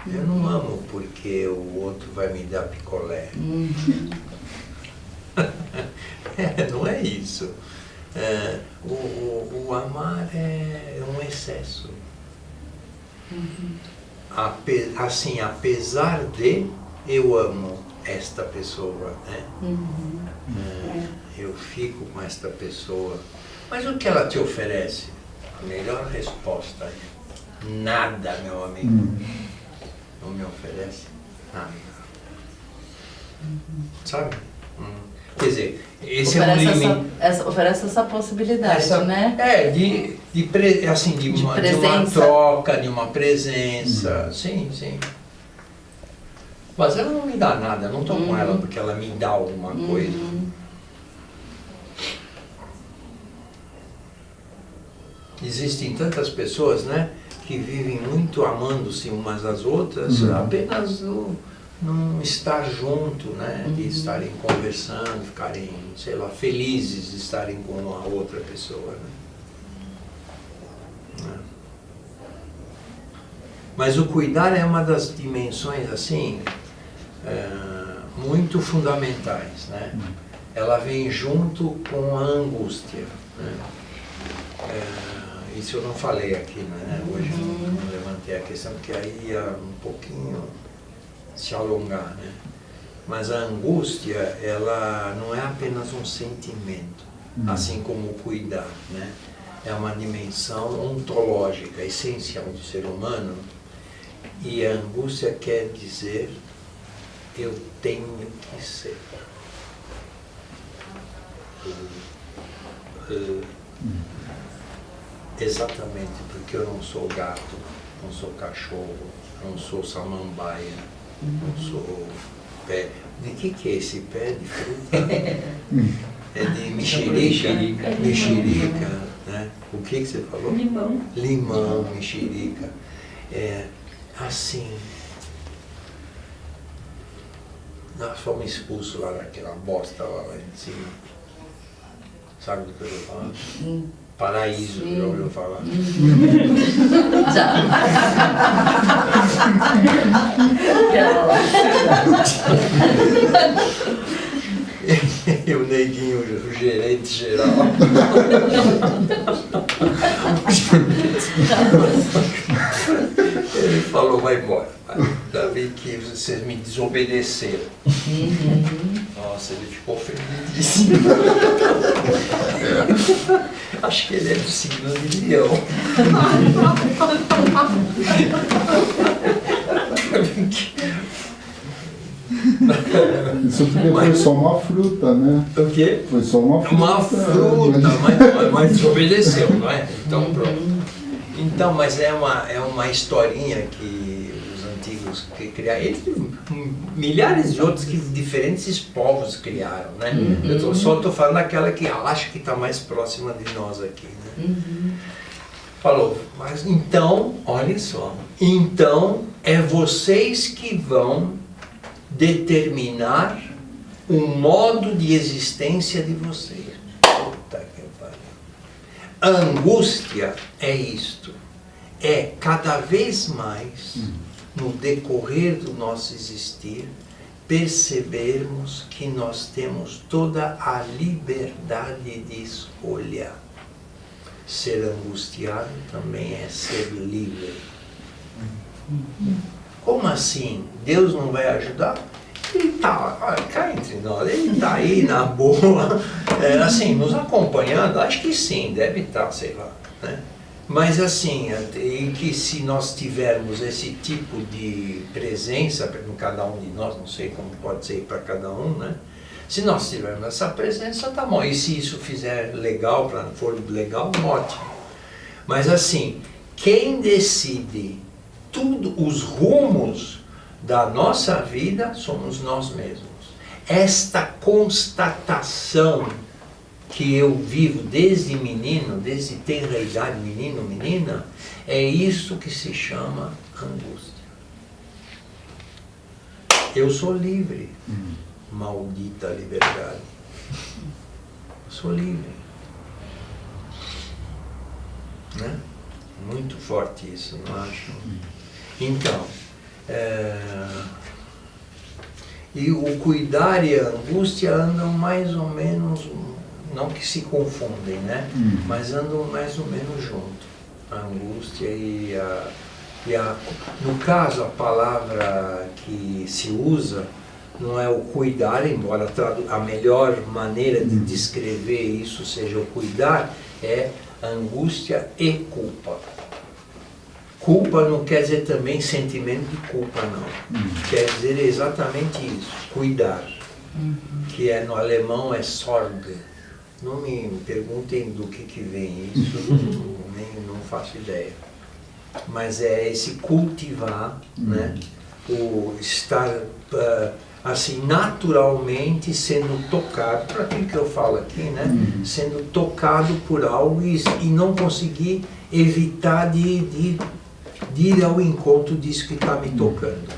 Eu não amo porque o outro vai me dar picolé. Não é isso. O amar é um excesso. Assim, apesar de eu amo esta pessoa, né? Eu fico com esta pessoa. Mas o que ela te oferece? A melhor resposta é nada, meu amigo. Não me oferece nada. Sabe? Quer dizer, esse oferece é um limite. Oferece essa possibilidade, né? De uma troca, de uma presença. Sim. Mas ela não me dá nada, eu não estou com ela porque ela me dá alguma coisa. Existem tantas pessoas, né, que vivem muito amando-se umas às outras, apenas não estar junto, né, de estarem conversando, ficarem, sei lá, felizes de estarem com uma outra pessoa, né? Mas o cuidar é uma das dimensões, assim, muito fundamentais, né? Ela vem junto com a angústia, né? Isso eu não falei aqui, né? Hoje eu não levantei a questão, porque aí ia um pouquinho se alongar, né? Mas a angústia, ela não é apenas um sentimento, assim como o cuidar, né? É uma dimensão ontológica, essencial do ser humano, e a angústia quer dizer eu tenho que ser. Exatamente porque eu não sou gato, não sou cachorro, não sou samambaia, não sou pé. De que é esse pé de fruta? É de mexerica. Mexerica, né? O que você falou? Limão. Limão, mexerica. É assim. Nós fomos expulsos lá daquela bosta lá em cima. Sabe do que eu tô falando? Paraíso, já ouviu falar? Já. E o neguinho, o gerente geral. Ele falou, vai embora. Ainda bem que vocês me desobedeceram. Nossa, ele ficou ofendidíssimo. Acho que ele é do signo de Leão. Isso porque foi só uma fruta, né? O quê? Foi só uma fruta. Uma fruta, mas desobedeceu, não é? Então pronto. Então, mas é uma historinha que os antigos criaram. Eles, milhares de outros que diferentes povos criaram, né? Eu só estou falando daquela que acho que está mais próxima de nós aqui, né? Falou, mas então, olha só, então é vocês que vão determinar o modo de existência de vocês. Puta que pariu. A angústia é isto. É cada vez mais, no decorrer do nosso existir, percebermos que nós temos toda a liberdade de escolha. Ser angustiado também é ser livre. Como assim? Deus não vai ajudar? Ele está, cá entre nós, ele está aí na boa, assim, nos acompanhando, acho que sim, deve estar, sei lá, né? Mas assim, em que se nós tivermos esse tipo de presença em cada um de nós, não sei como pode ser para cada um, né? Se nós tivermos essa presença, tá bom. E se isso fizer legal, for legal, ótimo. Mas assim, quem decide tudo, os rumos da nossa vida, somos nós mesmos. Esta constatação que eu vivo desde menino, desde tenra idade, menino, menina, é isso que se chama angústia. Eu sou livre. Maldita liberdade. Eu sou livre. Né? Muito forte isso, não acho? Então, e o cuidar e a angústia andam mais ou menos, não que se confundem, né? Mas andam mais ou menos junto. A angústia e a... No caso, a palavra que se usa não é o cuidar, embora a melhor maneira de descrever isso seja o cuidar, é angústia e culpa. Culpa não quer dizer também sentimento de culpa, não. Quer dizer exatamente isso, cuidar. Que no alemão é Sorge. Não me perguntem do que vem isso, não faço ideia. Mas é esse cultivar, né? O estar... assim, naturalmente sendo tocado, por aquilo que eu falo aqui, né? Sendo tocado por algo e não conseguir evitar de ir ao encontro disso que está me tocando.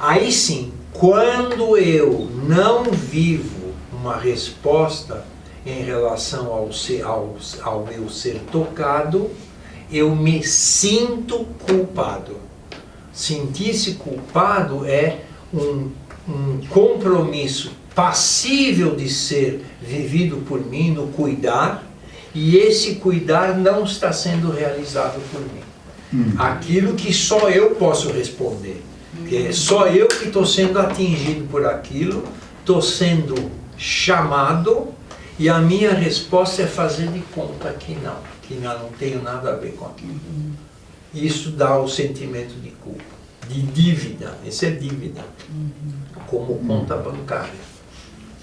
Aí sim, quando eu não vivo uma resposta em relação ao meu ser tocado, eu me sinto culpado. Sentir-se culpado é um compromisso passível de ser vivido por mim no cuidar, e esse cuidar não está sendo realizado por mim. Aquilo que só eu posso responder, que é só eu que estou sendo atingido por aquilo, estou sendo chamado, e a minha resposta é fazer de conta que não tenho nada a ver com aquilo. Isso dá o sentimento de culpa. De dívida, isso é dívida, como conta bancária,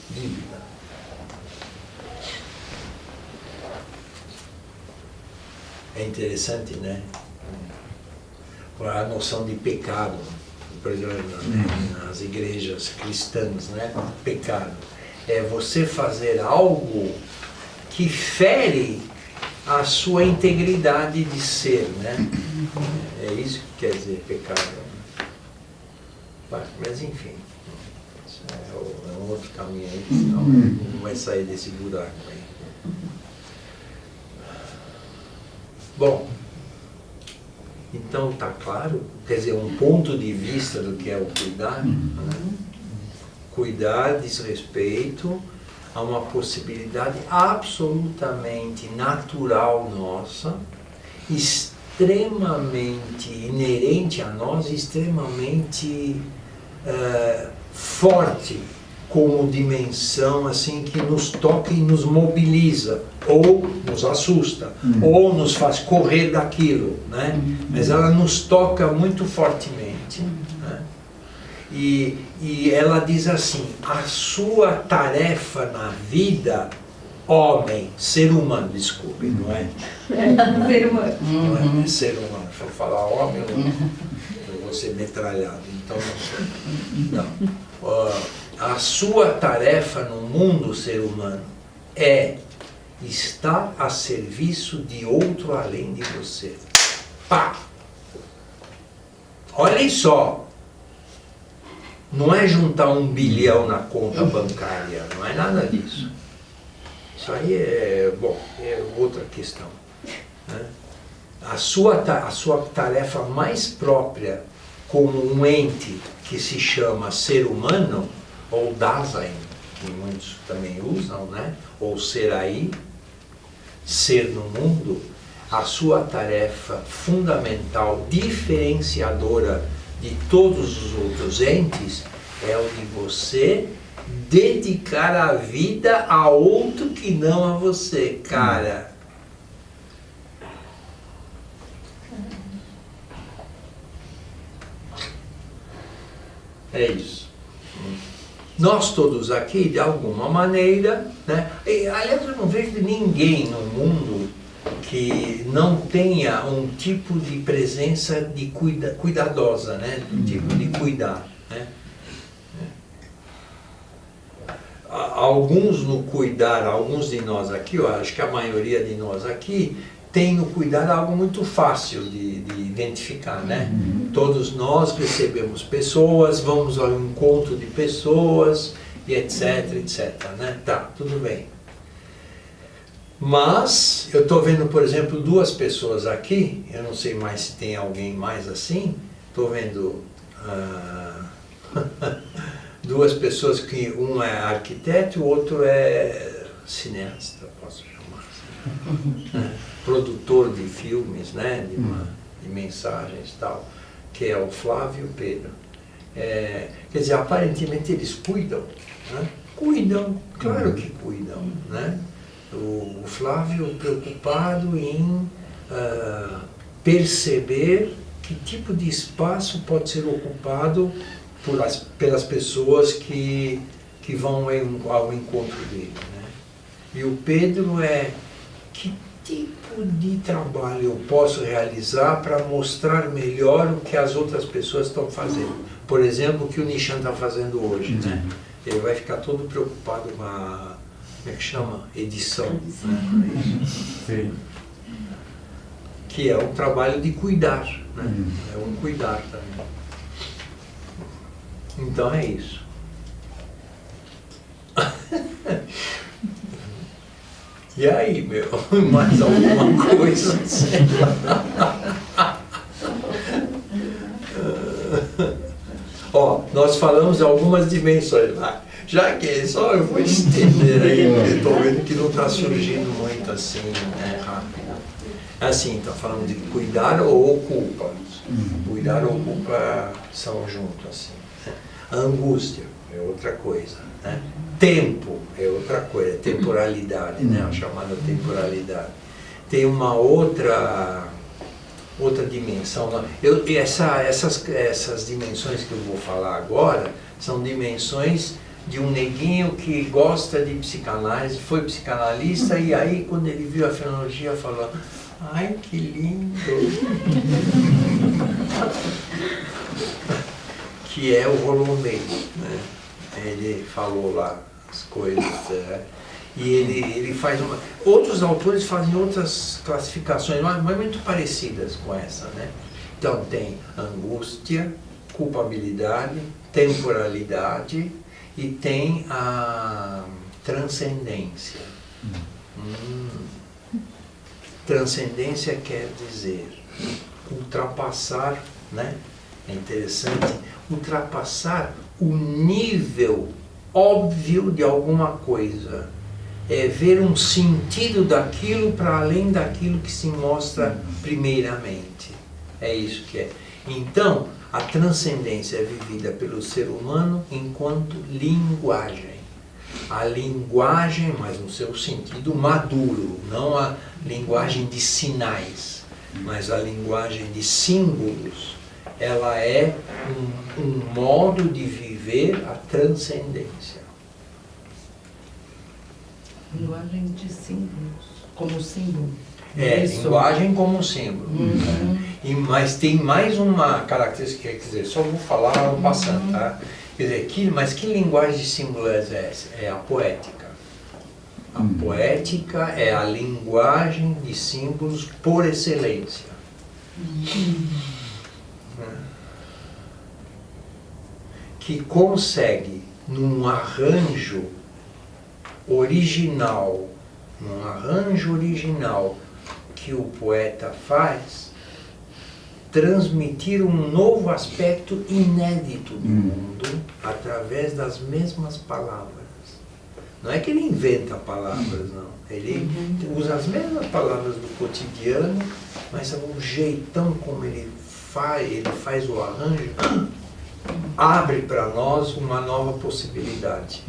dívida. É interessante, né? A noção de pecado. por exemplo, nas igrejas cristãs, né? Pecado é você fazer algo que fere a sua integridade de ser, né? É isso que quer dizer pecado. Mas enfim, isso é um outro caminho aí, senão não vai sair desse buraco aí. Bom, então está claro, quer dizer, um ponto de vista do que é o cuidar, né? Cuidar diz respeito a uma possibilidade absolutamente natural nossa, extremamente inerente a nós, extremamente forte como dimensão assim que nos toca e nos mobiliza, ou nos assusta, ou nos faz correr daquilo, né? Mas ela nos toca muito fortemente, né? E ela diz assim, a sua tarefa na vida, homem, ser humano, desculpe, não é? Ser humano. Não é ser humano. Se eu falar homem, eu vou ser metralhado, então não sou. Não. A sua tarefa no mundo, ser humano, é estar a serviço de outro além de você. Pá! Olhem só! Não é juntar 1 bilhão na conta bancária, não é nada disso. Isso aí é outra questão, né? A sua tarefa mais própria como um ente que se chama ser humano, ou Dasein, que muitos também usam, né? Ou ser aí, ser no mundo, a sua tarefa fundamental, diferenciadora de todos os outros entes, é o de você dedicar a vida a outro que não a você, cara. É isso. Nós todos aqui, de alguma maneira, né? E, aliás, eu não vejo ninguém no mundo que não tenha um tipo de presença de cuidadosa, né? Do tipo de cuidar, né? Alguns no cuidar, alguns de nós aqui, eu acho que a maioria de nós aqui, tem no cuidar algo muito fácil de identificar, né? Todos nós recebemos pessoas, vamos ao encontro de pessoas, e etc, né? Tá, tudo bem. Mas, eu estou vendo, por exemplo, 2 pessoas aqui, eu não sei mais se tem alguém mais assim, estou vendo 2 pessoas que um é arquiteto e o outro é cineasta, posso chamar assim, produtor de filmes, né, de mensagens e tal, que é o Flávio e o Pedro. Quer dizer, aparentemente eles cuidam, né? Cuidam, claro que cuidam, né? O Flávio preocupado em perceber que tipo de espaço pode ser ocupado pelas pessoas que vão ao encontro dele, né? E o Pedro que tipo de trabalho eu posso realizar para mostrar melhor o que as outras pessoas estão fazendo. Por exemplo, o que o Nishan está fazendo hoje, né? Ele vai ficar todo preocupado com a, como é que chama? Edição. Né? Sim. Que é um trabalho de cuidar, né? É um cuidar também. Então é isso. E aí, meu? Mais alguma coisa? Ó, nós falamos algumas dimensões lá. Já que só eu vou estender aí, porque estou vendo que não está surgindo muito assim, né, rápido. Assim, está falando de cuidar ou culpa. Cuidar ou culpa são juntos, assim. A angústia é outra coisa, né? Tempo é outra coisa, temporalidade, né? A chamada temporalidade. Tem uma outra dimensão. Essas dimensões que eu vou falar agora são dimensões de um neguinho que gosta de psicanálise, foi psicanalista e aí quando ele viu a fenomenologia falou: ai, que lindo! que é o Rolomei, né? Ele falou lá as coisas, e ele faz uma... Outros autores fazem outras classificações, mas muito parecidas com essa, né? Então tem angústia, culpabilidade, temporalidade e tem a transcendência. Transcendência quer dizer ultrapassar, né? É interessante, ultrapassar o nível óbvio de alguma coisa. É ver um sentido daquilo para além daquilo que se mostra primeiramente. É isso que é. Então, a transcendência é vivida pelo ser humano enquanto linguagem. A linguagem, mas no seu sentido maduro, não a linguagem de sinais, mas a linguagem de símbolos, ela é um modo de viver a transcendência. Linguagem de símbolos, como símbolo. Isso. Linguagem como símbolo. Mas tem mais uma característica, quer dizer, só vou falar um passando, tá? Quer dizer, mas que linguagem de símbolo é essa? É a poética. A poética é a linguagem de símbolos por excelência. Que consegue, num arranjo original que o poeta faz, transmitir um novo aspecto inédito do mundo através das mesmas palavras. Não é que ele inventa palavras, não. Ele usa as mesmas palavras do cotidiano, mas o jeitão como ele faz o arranjo, abre para nós uma nova possibilidade.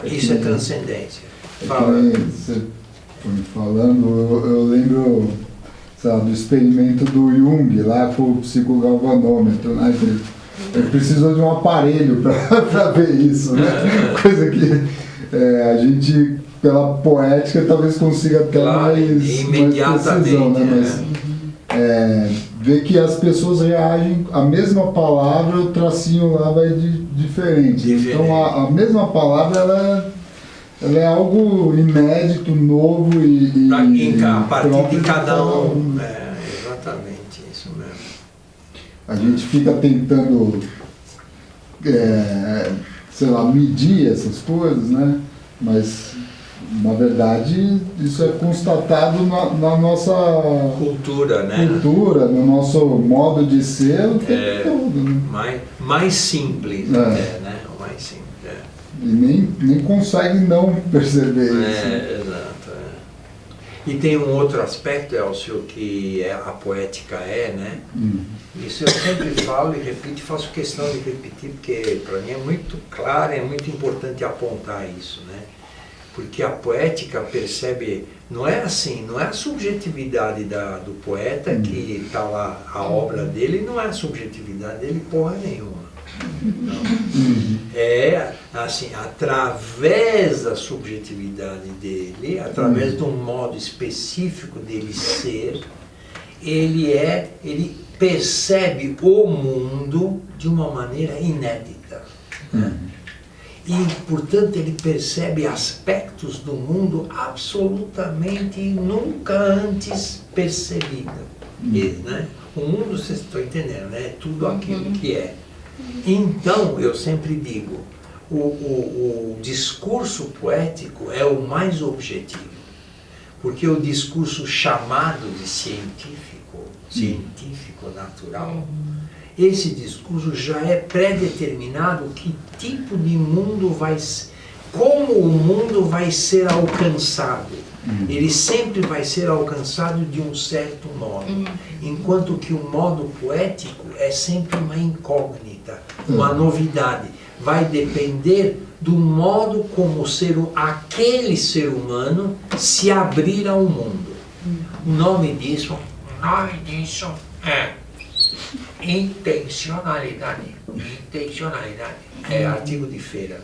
Isso é transcendência. Fala. Você foi falando, eu lembro, sabe, do experimento do Jung, lá com o psicogalvanômetro, né? Ele precisou de um aparelho para ver isso, né? Coisa que a gente, pela poética, talvez consiga até mais precisão, né? Mas ver que as pessoas reagem, a mesma palavra, o tracinho lá vai diferente. Então a mesma palavra ela é algo inédito, novo e a partir de cada um. Exatamente, isso mesmo. A gente fica tentando, sei lá, medir essas coisas, né? Mas, na verdade, isso é constatado na nossa cultura, né? No nosso modo de ser o tempo todo, né? Mais simples, né? O mais simples. E nem consegue não perceber isso. Exato. E tem um outro aspecto, Elcio, que a poética né? Isso eu sempre falo e repito, faço questão de repetir, porque para mim é muito claro, é muito importante apontar isso, né? Porque a poética percebe, não é assim, não é a subjetividade do poeta que está lá, a obra dele, não é a subjetividade dele porra nenhuma. É assim, através da subjetividade dele, através de um modo específico dele ser, ele percebe o mundo de uma maneira inédita. E, portanto, ele percebe aspectos do mundo absolutamente nunca antes percebidos. Né? O mundo, vocês estão entendendo, né? É tudo aquilo que é. Então, eu sempre digo, o discurso poético é o mais objetivo, porque o discurso chamado de científico natural, esse discurso já é pré-determinado que tipo de mundo como o mundo vai ser alcançado. Ele sempre vai ser alcançado de um certo modo, enquanto que o modo poético é sempre uma incógnita, uma novidade. Vai depender do modo como aquele ser humano se abrir ao mundo. O nome disso é intencionalidade. Intencionalidade é artigo de feira.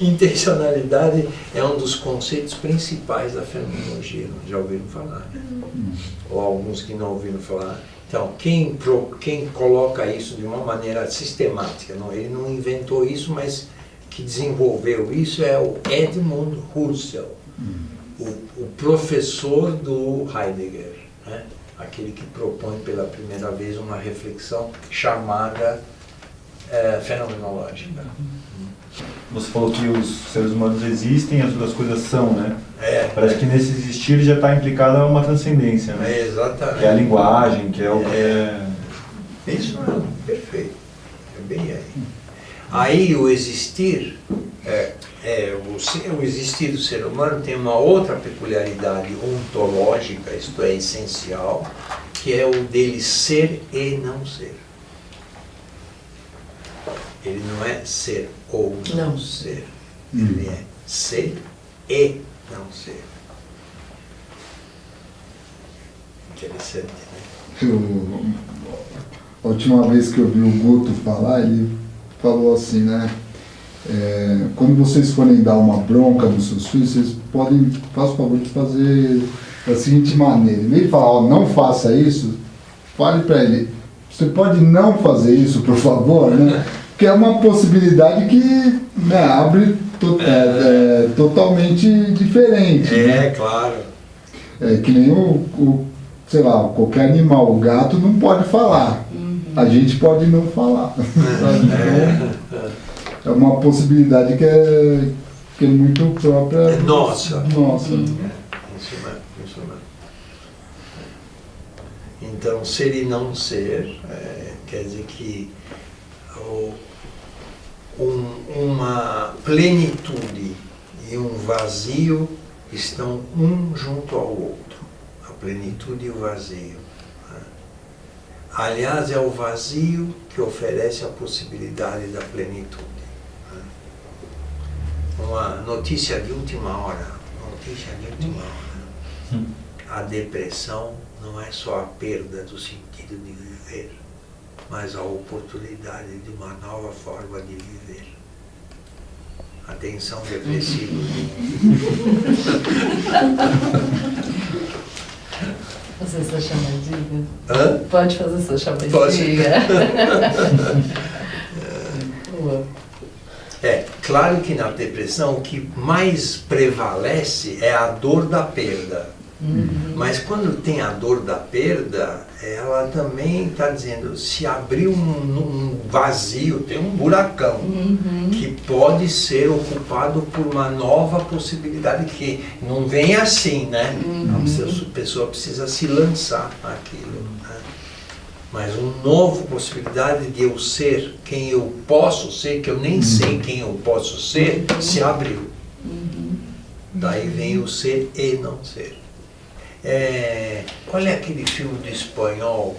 Intencionalidade é um dos conceitos principais da fenomenologia, já ouviram falar, né? ou alguns que não ouviram falar. Então, quem coloca isso de uma maneira sistemática, não, ele não inventou isso, mas que desenvolveu isso é o Edmund Husserl, o professor do Heidegger, né? Aquele que propõe pela primeira vez uma reflexão chamada fenomenológica. Você falou que os seres humanos existem e as outras coisas são, né? Parece que nesse existir já está implicada uma transcendência, né? Exatamente. Que é a linguagem, que é o que é... Isso mesmo, perfeito. É bem aí. Aí o existir, o existir do ser humano tem uma outra peculiaridade ontológica, isto é, essencial, que é o dele ser e não ser. Ele não é ser ou não ser. Ele é ser e não ser. Interessante, né? A última vez que eu vi o Guto falar, ele falou assim, né? Quando vocês forem dar uma bronca nos seus filhos, vocês podem, faça o favor de fazer da seguinte maneira. Em vez de falar, ó, não faça isso, fale para ele, você pode não fazer isso, por favor, né? Que é uma possibilidade que, né, abre totalmente diferente. É, claro. É que nem sei lá, qualquer animal, o gato não pode falar. A gente pode não falar. Então, é uma possibilidade que é muito própria. Nossa. Nossa. Isso mesmo. Então, ser e não ser, quer dizer que uma plenitude e um vazio estão um junto ao outro. A plenitude e o vazio. Aliás, é o vazio que oferece a possibilidade da plenitude. Uma notícia de última hora. A depressão não é só a perda do sentido de viver, mas a oportunidade de uma nova forma de viver. Atenção, depressivo. Fazer essa chamadinha? Hã? Pode fazer essa chamadinha? Posso. Boa. Claro que na depressão o que mais prevalece é a dor da perda. Mas quando tem a dor da perda, ela também está dizendo, se abrir um vazio, tem um buracão, que pode ser ocupado por uma nova possibilidade, que não vem assim, né? A pessoa precisa se lançar naquilo, né? Mas uma nova possibilidade de eu ser quem eu posso ser, que eu nem sei quem eu posso ser, se abriu. Daí vem o ser e não ser. Qual é aquele filme do espanhol?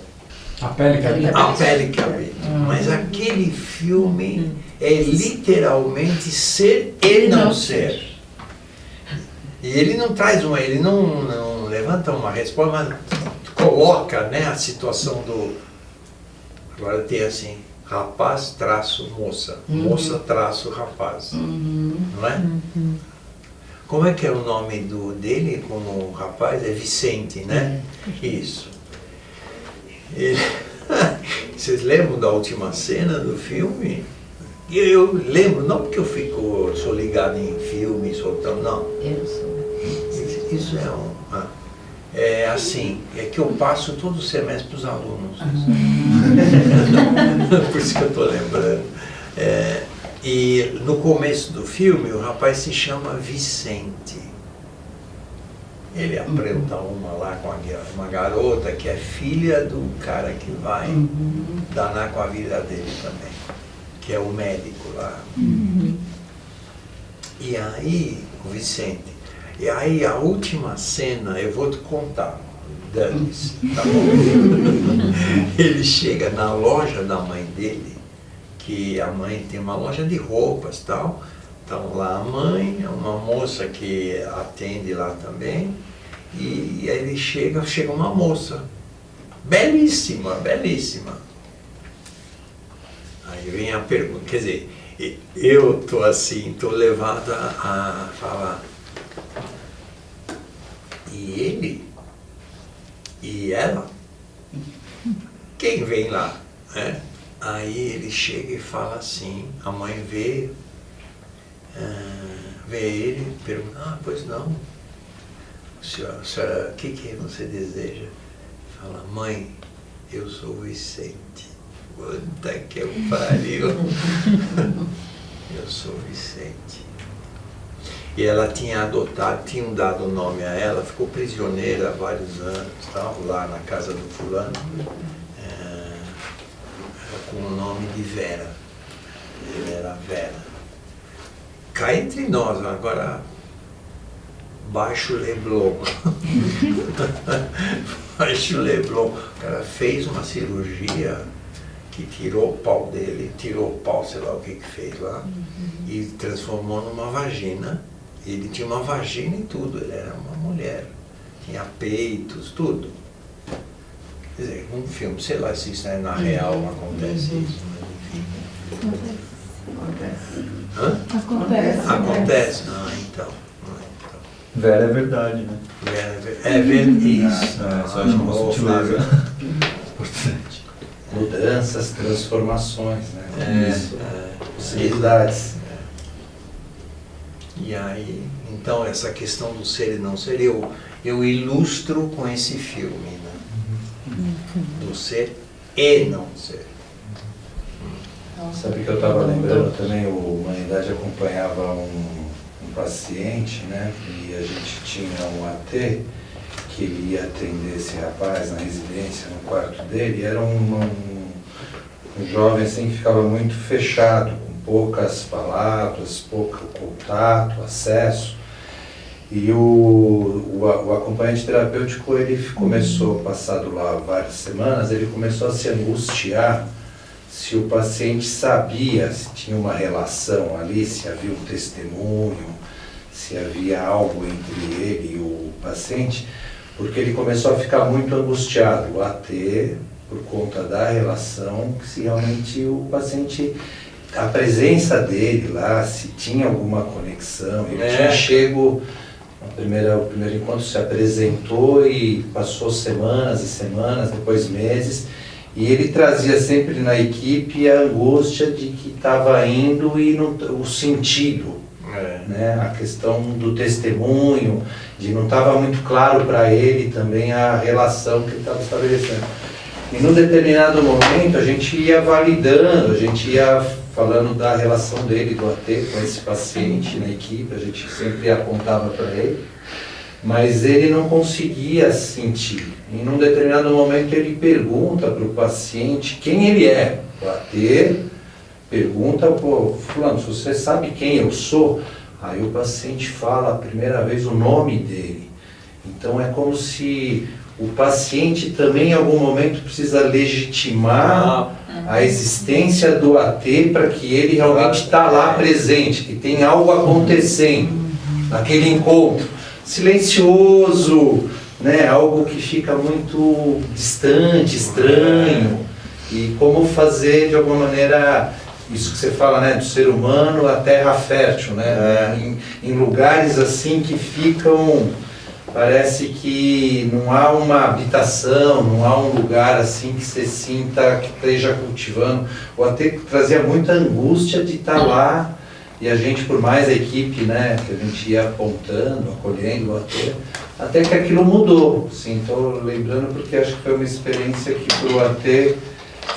A pele que habita. A Pele que Habita. Mas aquele filme é literalmente ser e não ser. E ele não traz ele não levanta uma resposta, mas coloca, né, a situação do... Agora tem assim, rapaz traço moça, moça traço rapaz, não é? Como é que é o nome dele como rapaz? É Vicente, né? Isso. Vocês lembram da última cena do filme? Eu lembro, não porque eu sou ligado em filmes, não. Eu sou. Isso é assim, é que eu passo todo o semestre para os alunos. Por isso que eu estou lembrando. E no começo do filme, o rapaz se chama Vicente. Ele apronta uma lá com uma garota que é filha do cara que vai danar com a vida dele também, que é o médico lá. E aí, o Vicente, e aí a última cena, eu vou te contar, dane-se, tá bom? Ele chega na loja da mãe dele, que a mãe tem uma loja de roupas e tal. Então lá a mãe, uma moça que atende lá também, e aí ele chega uma moça, belíssima, belíssima. Aí vem a pergunta, quer dizer, eu tô assim, tô levado a falar, e ele? E ela? Quem vem lá? Né? Aí ele chega e fala assim, a mãe vê ele e pergunta, pois não, senhora, o que você deseja? Fala, mãe, eu sou o Vicente. Puta que eu pariu. Eu sou o Vicente. E ela tinham dado o nome a ela, ficou prisioneira há vários anos, tal, lá na casa do fulano, com o nome de Vera. Ele era Vera. Cá entre nós, agora, Baixo Leblon. Baixo Leblon. O cara fez uma cirurgia que tirou o pau dele, tirou o pau, sei lá o que fez lá, e transformou numa vagina. Ele tinha uma vagina e tudo, ele era uma mulher, tinha peitos, tudo. Quer dizer, um filme, sei lá se isso é na real, acontece isso, mas enfim. Acontece. Acontece? Então. Vera é verdade, né? É verdade. Isso. Só acho uma sutileza. Importante. Mudanças, transformações, né? Isso. Possibilidades. E aí, então essa questão do ser e não ser, eu ilustro com esse filme, né? Do ser e não ser. Sabe que eu estava lembrando também, o Humanidade acompanhava um paciente, né? E a gente tinha um AT que ele ia atender esse rapaz na residência, no quarto dele, e era um jovem assim que ficava muito fechado, com poucas palavras, pouco contato, acesso. E o acompanhante terapêutico, ele começou, passado lá várias semanas, ele começou a se angustiar se o paciente sabia, se tinha uma relação ali, se havia um testemunho, se havia algo entre ele e o paciente, porque ele começou a ficar muito angustiado, a ter, por conta da relação, se realmente o paciente, a presença dele lá, se tinha alguma conexão. Ele tinha chego, o primeiro encontro se apresentou e passou semanas e semanas, depois meses, e ele trazia sempre na equipe a angústia de que estava indo e o sentido, né? A questão do testemunho, de não estava muito claro para ele também a relação que ele estava estabelecendo. E num determinado momento a gente ia validando, a gente ia falando da relação dele, do AT, com esse paciente na equipe, a gente sempre apontava para ele, mas ele não conseguia sentir. E num determinado momento ele pergunta para o paciente quem ele é. O AT pergunta, pô, fulano, se você sabe quem eu sou? Aí o paciente fala a primeira vez o nome dele. Então é como se o paciente também em algum momento precisa legitimar a existência do AT para que ele realmente está lá presente, que tem algo acontecendo naquele encontro. Silencioso, né? Algo que fica muito distante, estranho. E como fazer de alguma maneira isso que você fala, né, do ser humano, a terra fértil, né? Em lugares assim que ficam, parece que não há uma habitação, não há um lugar assim que você sinta que esteja cultivando. Ou até trazia muita angústia de estar lá, e a gente, por mais a equipe, né, que a gente ia apontando, acolhendo, até que aquilo mudou. Estou lembrando porque acho que foi uma experiência que para o AT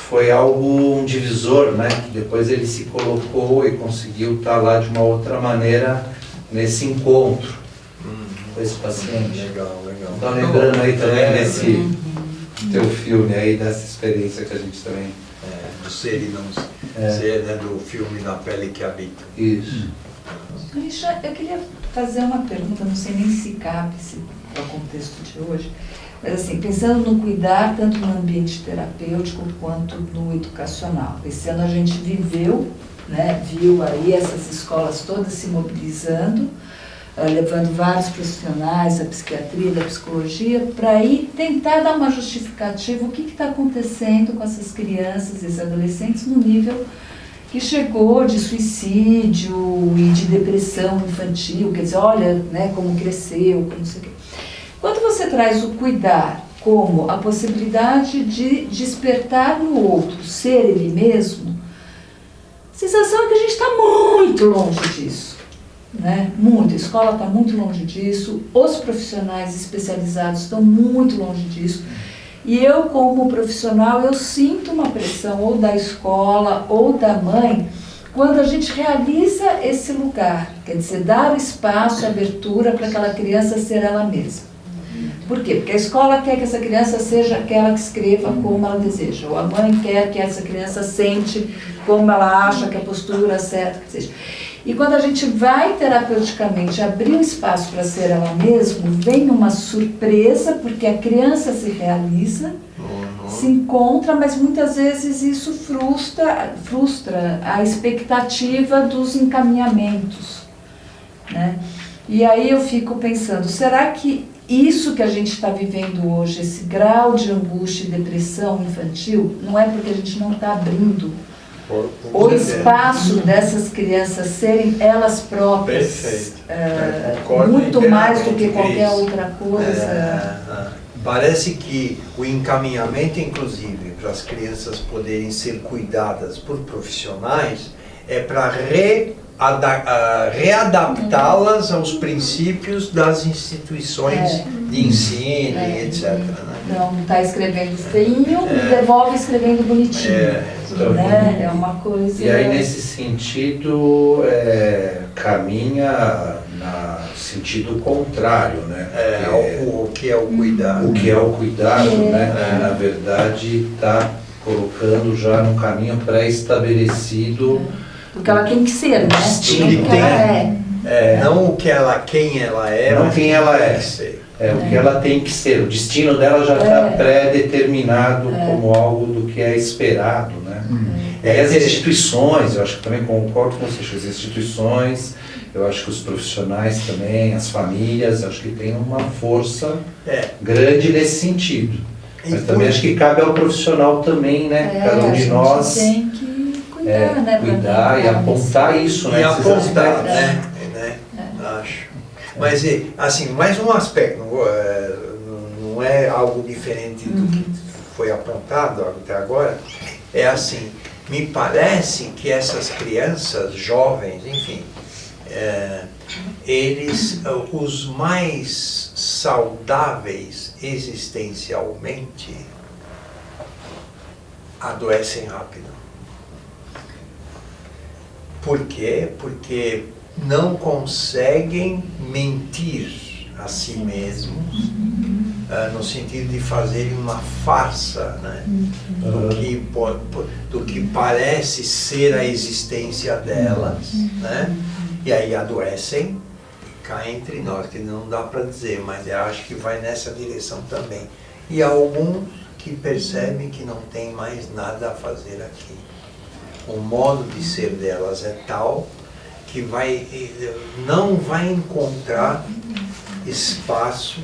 foi algo, um divisor, né, que depois ele se colocou e conseguiu estar lá de uma outra maneira nesse encontro com esse paciente. Legal. Então lembrando aí também desse teu filme aí, dessa experiência que a gente também... do ser e não ser, né, do filme Na Pele que Habita. Isso. Richard, eu queria fazer uma pergunta, não sei nem se cabe para o contexto de hoje, mas assim, pensando no cuidar tanto no ambiente terapêutico quanto no educacional. Esse ano a gente viveu, né, viu aí essas escolas todas se mobilizando, levando vários profissionais da psiquiatria, da psicologia, para ir tentar dar uma justificativa o que está acontecendo com essas crianças e esses adolescentes no nível que chegou de suicídio e de depressão infantil, quer dizer, olha, né, como cresceu, como não sei o quê. Quando você traz o cuidar como a possibilidade de despertar no outro, ser ele mesmo, a sensação é que a gente está muito longe disso, né? Muito, a escola está muito longe disso, os profissionais especializados estão muito longe disso, e eu, como profissional, eu sinto uma pressão ou da escola ou da mãe quando a gente realiza esse lugar, quer dizer, dar o espaço e abertura para aquela criança ser ela mesma. Por quê? Porque a escola quer que essa criança seja aquela que escreva como ela deseja, ou a mãe quer que essa criança sente como ela acha que a postura certa que seja. E quando a gente vai terapeuticamente abrir um espaço para ser ela mesma, vem uma surpresa, porque a criança se realiza, se encontra, mas muitas vezes isso frustra a expectativa dos encaminhamentos, né? E aí eu fico pensando, será que isso que a gente está vivendo hoje, esse grau de angústia e depressão infantil, não é porque a gente não está abrindo o espaço dessas crianças serem elas próprias, muito mais do que qualquer outra coisa? Parece que o encaminhamento, inclusive, para as crianças poderem ser cuidadas por profissionais, é para readaptá-las aos princípios das instituições de ensino, etc. Né? Não está escrevendo feinho, devolve escrevendo bonitinho. Né? É uma coisa... E aí, nesse sentido, caminha no sentido contrário, né? O que é o cuidado. O que é o cuidado, né? Que, na verdade, está colocando já num caminho pré-estabelecido. Porque ela tem que ser, né? Não quem ela é, não mas quem ela é. O que ela tem que ser. O destino dela já está pré-determinado como algo do que é esperado, né? E aí as instituições, eu acho que também concordo com vocês, as instituições, eu acho que os profissionais também, as famílias, acho que tem uma força grande nesse sentido. Mas também acho que cabe ao profissional também, né? Cada um de nós tem que cuidar, né? Cuidar e apontar isso, né? E apontar, né? Acho. Mas, assim, mais um aspecto, não é algo diferente do que foi apontado até agora, é assim, me parece que essas crianças, jovens, enfim, eles, os mais saudáveis existencialmente, adoecem rápido. Por quê? Porque não conseguem mentir a si mesmos, no sentido de fazerem uma farsa, né? do que parece ser a existência delas, né? E aí adoecem e caem entre nós, que não dá para dizer, mas eu acho que vai nessa direção também. E alguns que percebem que não tem mais nada a fazer aqui. O modo de ser delas é tal que não vai encontrar espaço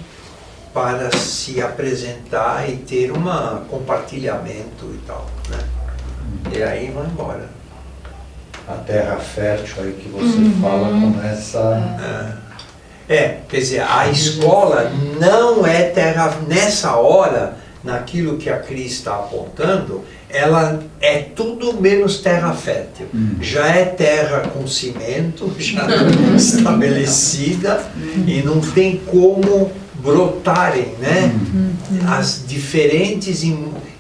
para se apresentar e ter um compartilhamento e tal, né? E aí vão embora. A terra fértil aí que você fala começa... quer dizer, a escola não é terra... Nessa hora, naquilo que a Cris está apontando, ela é tudo menos terra fértil. Já é terra com cimento, já estabelecida, e não tem como brotarem, né? As diferentes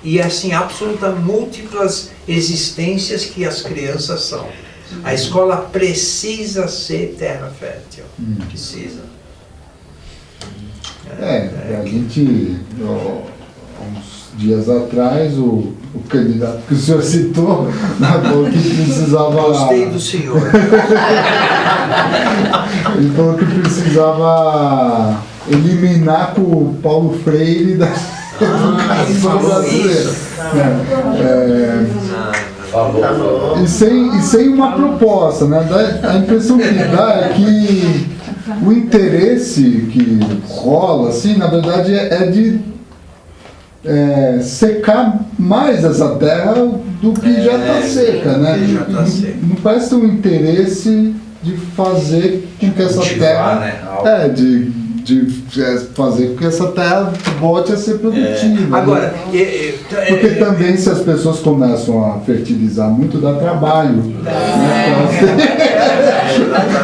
e assim, absolutamente múltiplas existências que as crianças são. A escola precisa ser terra fértil. Precisa. A gente, uns dias atrás, o candidato que o senhor citou, falou que precisava... Gostei do senhor. Ele falou que precisava eliminar com o Paulo Freire da educação brasileira. E sem uma proposta, né? A impressão que dá é que o interesse que rola, assim, na verdade, é de secar mais essa terra do que já está seca, né? Não parece ter um interesse de fazer com que essa terra... Né? De de fazer com que essa terra volte a ser produtiva. Agora, né? Porque também se as pessoas começam a fertilizar muito, dá trabalho. Né?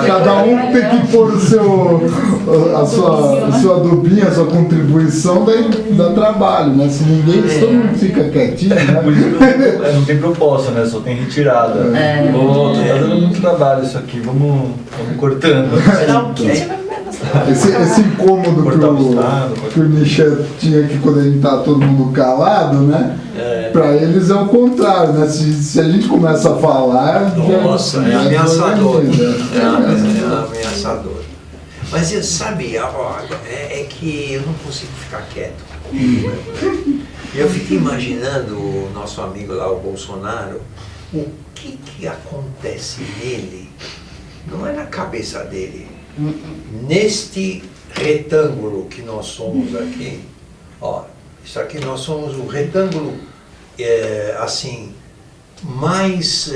Cada um tem que pôr o seu adubinho, a sua contribuição, daí dá trabalho, né? Se ninguém, se todo mundo fica quietinho, né? Por isso que não tem proposta, né? Só tem retirada. Tá dando muito trabalho isso aqui, vamos cortando. Esse incômodo que o Nietzsche tinha aqui quando a gente tá todo mundo calado, né? Para eles é o contrário, né? Se a gente começa a falar... Nossa, é ameaçador. É ameaçador. Mas sabe, é que eu não consigo ficar quieto. Eu fiquei imaginando o nosso amigo lá, o Bolsonaro, o que acontece nele, não é na cabeça dele. Neste retângulo que nós somos aqui, ó, isso aqui nós somos o retângulo assim mais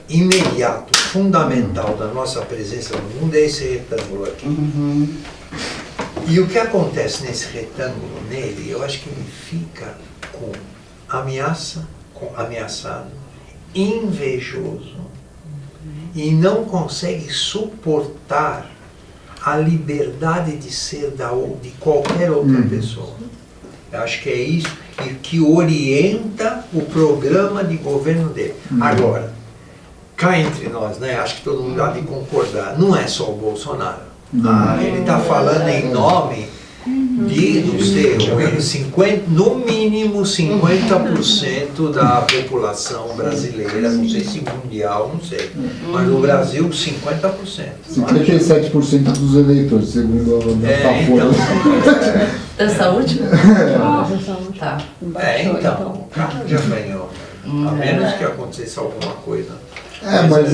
imediato, fundamental da nossa presença no mundo é esse retângulo aqui. E o que acontece nesse retângulo nele, eu acho que ele fica com ameaçado, invejoso e não consegue suportar a liberdade de ser de qualquer outra pessoa. Eu acho que é isso que orienta o programa de governo dele. Agora, cá entre nós, né? Acho que todo mundo há de concordar, não é só o Bolsonaro. Ele está falando em nome de, não sei, no mínimo 50% da população brasileira, não sei se mundial, não sei, mas no Brasil 50%. 57% dos eleitores, segundo a Datafolha. Essa última? Tá. Então, o cara já ganhou, a menos que acontecesse alguma coisa. Mas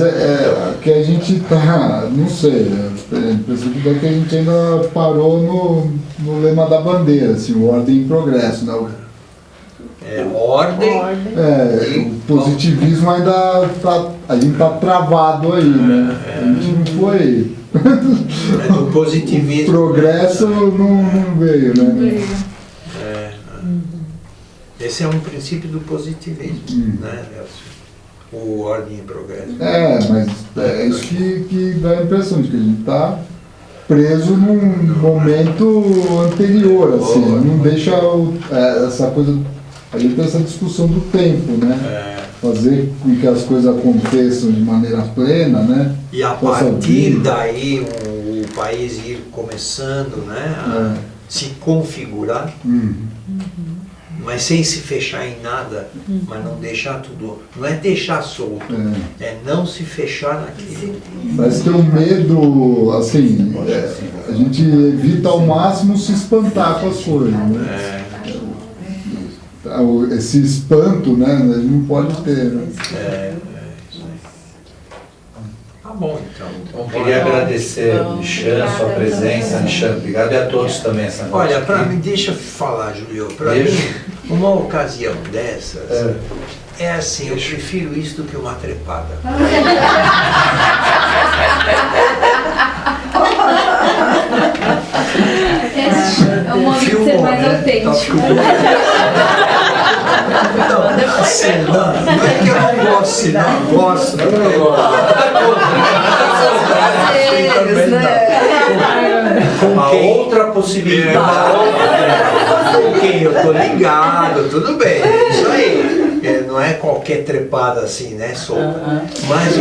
que a gente tá, não sei, a impressão que dá que a gente ainda parou no lema da bandeira, assim, ordem e progresso, né? Ordem. O positivismo ainda a gente tá travado aí, né? A gente não foi. O positivismo. O progresso não veio, né? Esse é um princípio do positivismo, né, Nelson? O ordem e progresso. Mas é isso que dá a impressão de que a gente está preso num momento anterior, assim, não deixa essa coisa, a gente tem essa discussão do tempo, né? Fazer com que as coisas aconteçam de maneira plena, né? E a partir daí o país ir começando, né, a se configurar. Mas sem se fechar em nada, mas não deixar tudo, não é deixar solto, é não se fechar naquilo. Parece ter um medo, assim, a gente evita ao máximo se espantar com as coisas, né? Esse espanto, né, a gente não pode ter, né? Tá bom, então. Bom, queria agradecer, Nishan, a sua presença, Nishan, obrigado, e a todos também essa noite. Olha, deixa eu falar, Julio, para mim, uma ocasião dessas, é assim, eu prefiro isso do que uma trepada. É um modo de ser mais autêntico. Não é que eu não gosto, não gosto. A outra possibilidade com quem eu tô ligado, tudo bem, é isso aí. Não é qualquer trepada assim, né, solta. Mas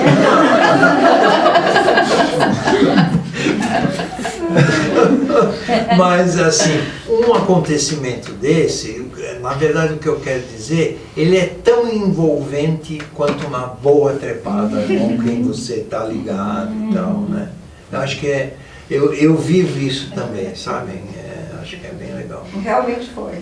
mas assim, um acontecimento desse, na verdade o que eu quero dizer, ele é tão envolvente quanto uma boa trepada com quem você está ligado e tal, né? Eu acho que eu vivo isso também, sabe? Acho que é bem legal. Realmente foi.